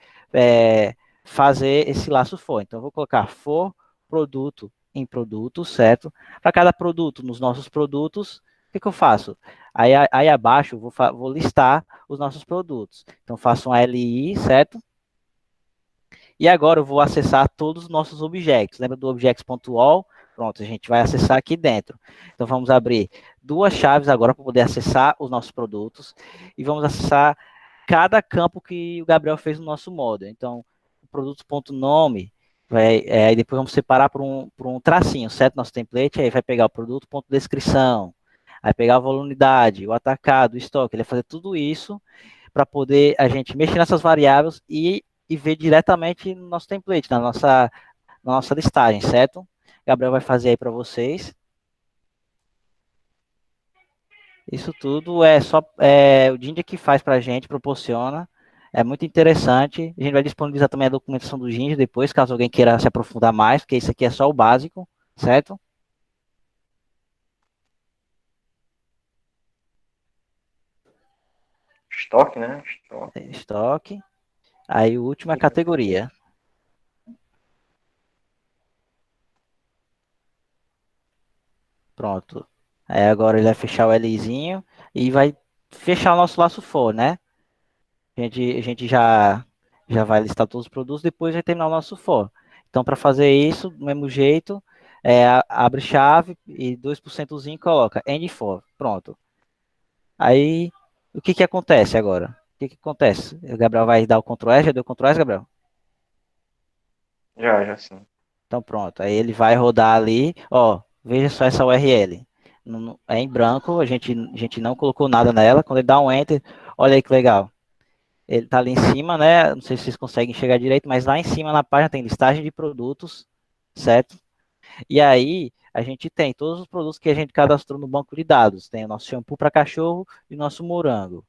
fazer esse laço for. Então eu vou colocar for produto em produto, certo? Para cada produto, nos nossos produtos, o que eu faço? Aí abaixo eu vou listar os nossos produtos. Então faço um LI, certo? E agora eu vou acessar todos os nossos objetos. Lembra do objects.all? Pronto, a gente vai acessar aqui dentro. Então vamos abrir duas chaves agora para poder acessar os nossos produtos e vamos acessar cada campo que o Gabriel fez no nosso módulo. Então, o produto.nome, aí depois vamos separar por um tracinho, certo? Nosso template, aí vai pegar o produto.descrição, aí pegar a voluminidade, o atacado, o estoque, ele vai fazer tudo isso para poder a gente mexer nessas variáveis e ver diretamente no nosso template, na nossa listagem, certo? Gabriel vai fazer aí para vocês. Isso tudo é só o Jinja que faz para a gente, proporciona. É muito interessante. A gente vai disponibilizar também a documentação do Jinja depois, caso alguém queira se aprofundar mais, porque isso aqui é só o básico, certo? Estoque, né? Estoque. Estoque. Aí o último é a E categoria. Pronto. Aí agora ele vai fechar o Lzinho e vai fechar o nosso laço for, né? A gente já vai listar todos os produtos, depois vai terminar o nosso for. Então, para fazer isso, do mesmo jeito, abre chave e 2%zinho e coloca end for. Pronto. Aí, o que que acontece agora? O que que acontece? O Gabriel vai dar o Ctrl S, já deu o Ctrl S, Gabriel? já sim. Então pronto, aí ele vai rodar ali, ó, veja só essa URL. É em branco, a gente não colocou nada nela. Quando ele dá um enter, olha aí que legal. Ele tá ali em cima, né? Não sei se vocês conseguem chegar direito, mas lá em cima na página tem listagem de produtos, certo? E aí a gente tem todos os produtos que a gente cadastrou no banco de dados. Tem o nosso shampoo para cachorro e o nosso morango.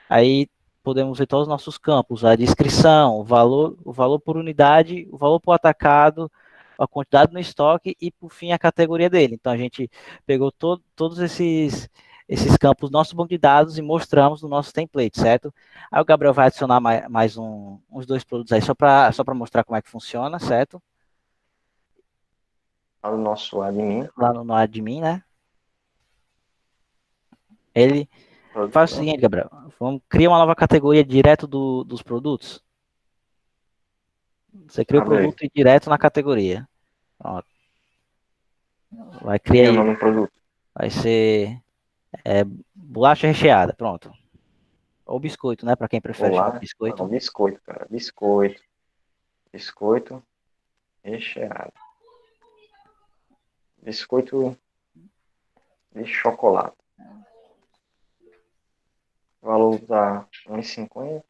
Aí podemos ver todos os nossos campos, a descrição, o valor por unidade, o valor por atacado, a quantidade no estoque e, por fim, a categoria dele. Então, a gente pegou todos esses campos no nosso banco de dados e mostramos no nosso template, certo? Aí o Gabriel vai adicionar mais uns dois produtos aí só para mostrar como é que funciona, certo? Lá no nosso admin, Lá no admin, né? Ele faz o produção, seguinte, Gabriel, vamos criar uma nova categoria direto dos produtos. Você cria o abre aí. produto e direto na categoria. Pronto. Vai criar Cria o aí. nome do produto. Vai ser bolacha recheada. Pronto. Ou biscoito, né? Para quem prefere chamar de Bolacha, não, biscoito. biscoito, cara. Biscoito. Biscoito recheado. Biscoito de chocolate. O valor tá 1,50.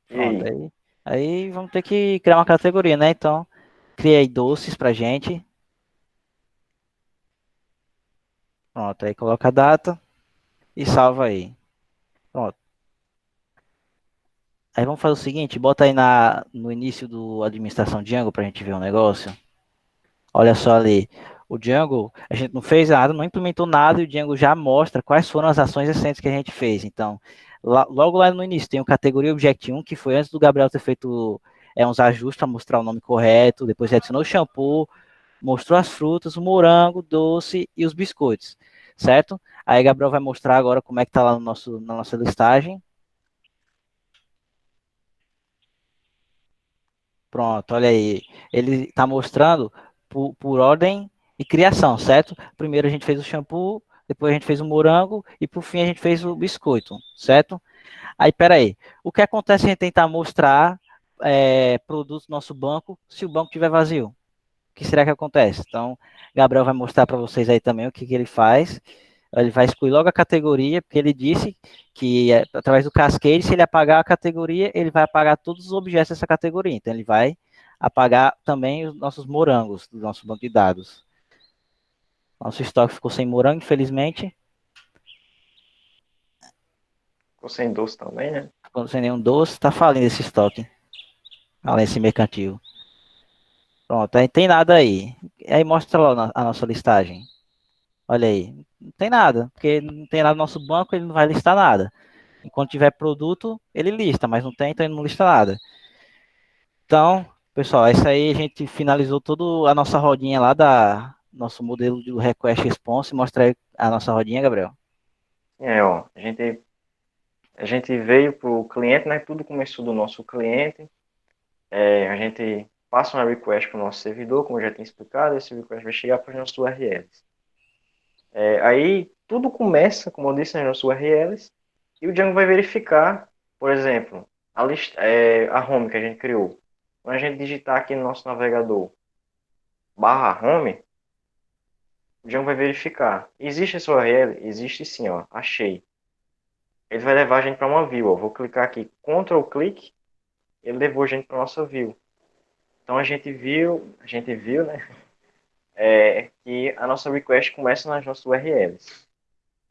E Pronto. aí? Aí vamos ter que criar uma categoria, né? Então, criei doces pra gente. Pronto. Aí coloca a data e salva aí. Pronto. Aí vamos fazer o seguinte: bota aí no início do administração Django pra gente ver um negócio. Olha só ali, o Django, a gente não fez nada, não implementou nada e o Django já mostra quais foram as ações recentes que a gente fez. Então, logo lá no início tem o categoria Object 1, que foi antes do Gabriel ter feito uns ajustes para mostrar o nome correto, depois ele adicionou o shampoo, mostrou as frutas, o morango, doce e os biscoitos, certo? Aí Gabriel vai mostrar agora como é que tá lá na nossa listagem. Pronto, olha aí. Ele está mostrando por ordem de criação, certo? Primeiro a gente fez o shampoo, depois a gente fez o morango e por fim a gente fez o biscoito, certo? Aí, peraí. O que acontece se a gente tentar mostrar produtos do nosso banco se o banco estiver vazio? O que será que acontece? Então, Gabriel vai mostrar para vocês aí também o que, que ele faz. Ele vai excluir logo a categoria, porque ele disse que através do Cascade, se ele apagar a categoria, ele vai apagar todos os objetos dessa categoria. Então, ele vai apagar também os nossos morangos do nosso banco de dados. Nosso estoque ficou sem morango, infelizmente. Ficou sem doce também, né? Ficou sem nenhum doce. Está falindo esse estoque, além desse mercantil. Pronto, aí tem nada aí. Aí mostra lá a nossa listagem. Olha aí. Não tem nada, porque não tem nada no nosso banco, ele não vai listar nada. Enquanto tiver produto, ele lista, mas não tem, então ele não lista nada. Então, pessoal, isso aí a gente finalizou toda a nossa rodinha lá da nosso modelo do Request Response. Mostra aí a nossa rodinha, Gabriel. Ó, a gente veio para o cliente, né? Tudo começou do nosso cliente. A gente passa uma request para o nosso servidor, como eu já tinha explicado, esse request vai chegar para os nossos URLs. Aí tudo começa, como eu disse, nas nossas URLs, e o Django vai verificar, por exemplo, a home que a gente criou. Quando a gente digitar aqui no nosso navegador /home, o Django vai verificar. Existe essa URL? Existe sim, ó, achei. Ele vai levar a gente para uma view. Ó. Vou clicar aqui, Ctrl clique, ele levou a gente para nossa view. Então a gente viu, né, que a nossa request começa nas nossas URLs.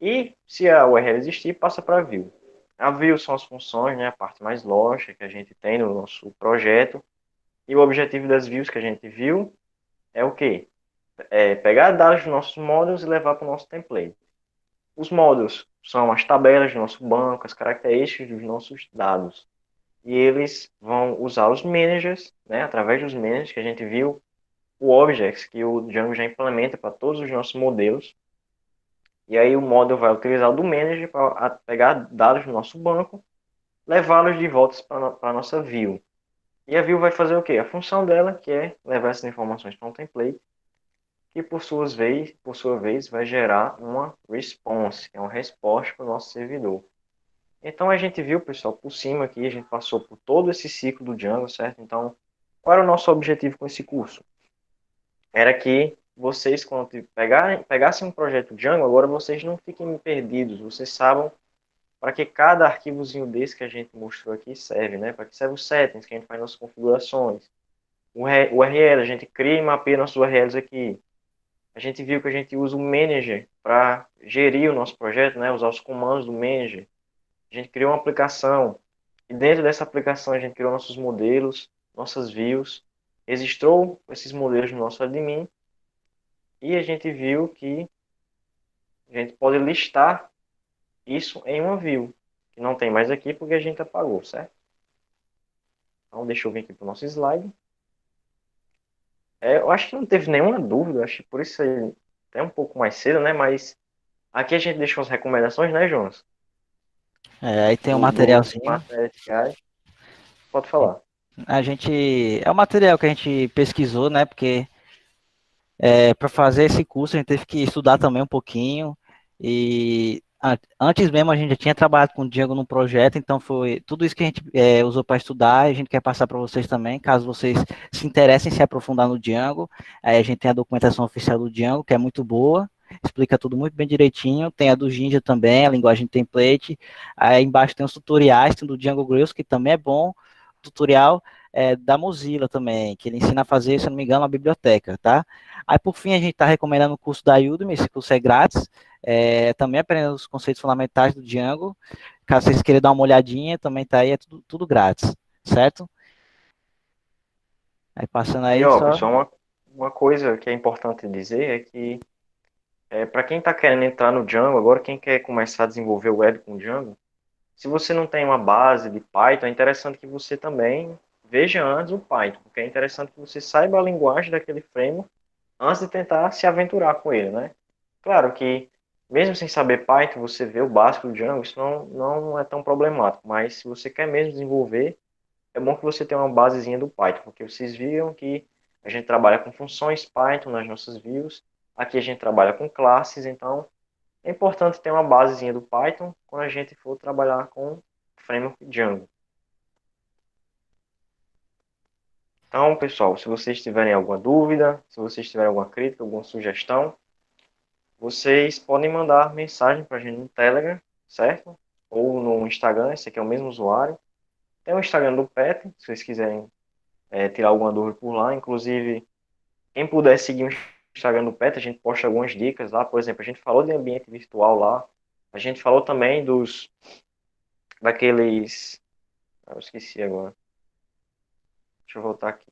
E se a URL existir, passa para a view. A view são as funções, né, a parte mais lógica que a gente tem no nosso projeto. E o objetivo das views que a gente viu é o quê? É pegar dados dos nossos módulos e levar para o nosso template. Os módulos são as tabelas do nosso banco, as características dos nossos dados. E eles vão usar os managers, né, através dos managers que a gente viu, o objects que o Django já implementa para todos os nossos modelos. E aí o model vai utilizar o do manager para pegar dados do nosso banco, levá-los de volta para a nossa view. E a view vai fazer o quê? A função dela, que é levar essas informações para um template, que por sua vez vai gerar uma response, que é uma resposta para o nosso servidor. Então a gente viu, pessoal, por cima aqui, a gente passou por todo esse ciclo do Django, certo? Então, qual era o nosso objetivo com esse curso? Era que vocês, quando pegassem um projeto Django, agora vocês não fiquem perdidos, vocês saibam para que cada arquivozinho desse que a gente mostrou aqui serve, né? Para que serve os settings, que a gente faz nossas configurações. O URL, a gente cria e mapeia nossos URLs aqui. A gente viu que a gente usa o Manager para gerir o nosso projeto, né? Usar os comandos do Manager. A gente criou uma aplicação e dentro dessa aplicação a gente criou nossos modelos, nossas views, registrou esses modelos no nosso admin e a gente viu que a gente pode listar isso em uma view, que não tem mais aqui porque a gente apagou, certo? Então deixa eu vir aqui para o nosso slide. Eu acho que não teve nenhuma dúvida, acho que por isso aí até um pouco mais cedo, né? Mas aqui a gente deixou as recomendações, né, Jonas? Aí tem um Dos materialzinho. materiais. Pode falar. A gente. É um material que a gente pesquisou, né? Porque para fazer esse curso a gente teve que estudar também um pouquinho. E antes mesmo a gente já tinha trabalhado com o Django num projeto, então foi tudo isso que a gente usou para estudar. A gente quer passar para vocês também, caso vocês se interessem em se aprofundar no Django. Aí a gente tem a documentação oficial do Django, que é muito boa. Explica tudo muito bem direitinho. Tem a do Jinja também, a linguagem template. Aí embaixo tem os tutoriais, tem o do Django Grills, que também é bom. Tutorial da Mozilla também, que ele ensina a fazer, se eu não me engano, uma biblioteca, tá? Aí, por fim, a gente está recomendando o curso da Udemy, esse curso é grátis, também aprendendo os conceitos fundamentais do Django. Caso vocês queiram dar uma olhadinha, também está aí, é tudo grátis, certo? Aí, passando E aí, ó, só... pessoal, uma coisa que é importante dizer é que para quem está querendo entrar no Django, agora quem quer começar a desenvolver o web com Django, se você não tem uma base de Python, é interessante que você também veja antes o Python, porque é interessante que você saiba a linguagem daquele framework antes de tentar se aventurar com ele, né? Claro que, mesmo sem saber Python, você vê o básico do Django, isso não é tão problemático, mas se você quer mesmo desenvolver, é bom que você tenha uma basezinha do Python, porque vocês viram que a gente trabalha com funções Python nas nossas views, aqui a gente trabalha com classes, então é importante ter uma basezinha do Python quando a gente for trabalhar com o framework Django. Então, pessoal, se vocês tiverem alguma dúvida, se vocês tiverem alguma crítica, alguma sugestão, vocês podem mandar mensagem para a gente no Telegram, certo? Ou no Instagram, esse aqui é o mesmo usuário. Tem o Instagram do Pet, se vocês quiserem tirar alguma dúvida por lá. Inclusive, quem puder seguir o Instagram do Pet, a gente posta algumas dicas lá. Por exemplo, a gente falou de ambiente virtual lá. A gente falou também daqueles... Eu esqueci agora. Deixa eu voltar aqui.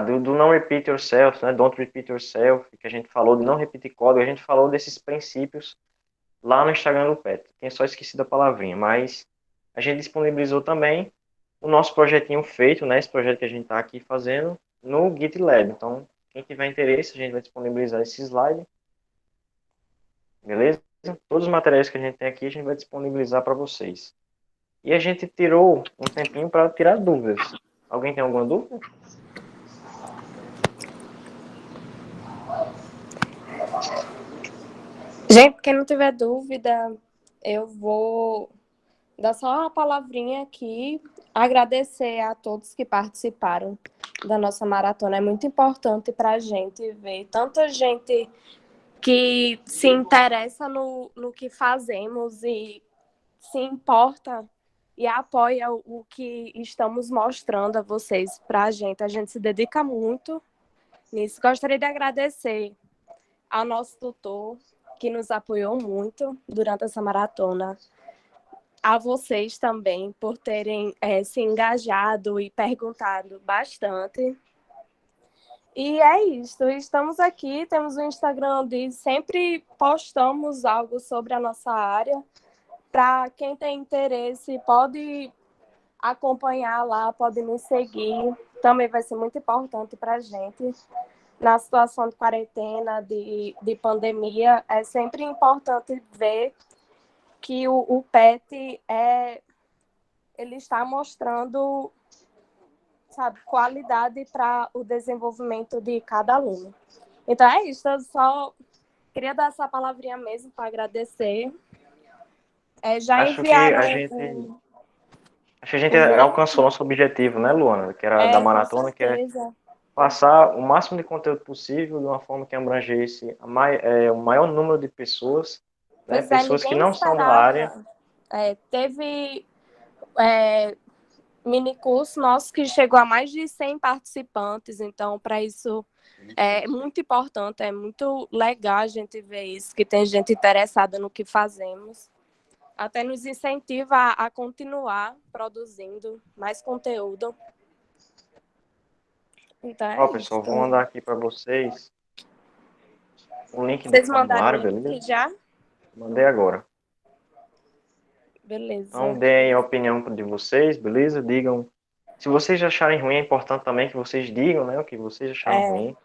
Do não repeat yourself, né? Don't repeat yourself, que a gente falou de não repetir código. A gente falou desses princípios lá no Instagram do Pet. Tinha só esquecido a palavrinha, mas a gente disponibilizou também o nosso projetinho feito, né? Esse projeto que a gente está aqui fazendo no GitLab. Então, quem tiver interesse, a gente vai disponibilizar esse slide, beleza? Todos os materiais que a gente tem aqui, a gente vai disponibilizar para vocês. E a gente tirou um tempinho para tirar dúvidas. Alguém tem alguma dúvida? Gente, quem não tiver dúvida, eu vou dar só uma palavrinha aqui, agradecer a todos que participaram da nossa maratona. É muito importante para a gente ver tanta gente que se interessa no que fazemos e se importa e apoia o que estamos mostrando a vocês para a gente. A gente se dedica muito nisso. Gostaria de agradecer ao nosso tutor, que nos apoiou muito durante essa maratona, a vocês também por terem se engajado e perguntado bastante. E é isso, estamos aqui, temos um Instagram onde sempre postamos algo sobre a nossa área. Para quem tem interesse, pode acompanhar lá, pode nos seguir. Também vai ser muito importante para a gente. Na situação de quarentena, de pandemia, é sempre importante ver que o PET ele está mostrando, sabe, qualidade para o desenvolvimento de cada aluno. Então é isso, eu só queria dar essa palavrinha mesmo para agradecer. Já Acho que a enviaram gente, o, acho que a gente o link? alcançou nosso objetivo, né, Luana? Que era da Com maratona, que é certeza. passar o máximo de conteúdo possível de uma forma que abrangesse o maior número de pessoas, né? Pois é, Pessoas que ninguém não são da área. esperava. Teve mini curso nosso que chegou a mais de 100 participantes, então para isso é muito importante, é muito legal a gente ver isso, que tem gente interessada no que fazemos. Até nos incentiva a continuar produzindo mais conteúdo. Então Ó, é pessoal, isso. vou mandar aqui para vocês o link do Vocês mandaram o formulário, beleza? link já? Mandei agora. Então, Beleza. deem a opinião de vocês, beleza? Digam. Se vocês acharem ruim, é importante também que vocês digam, né, o que vocês acharam É, ruim.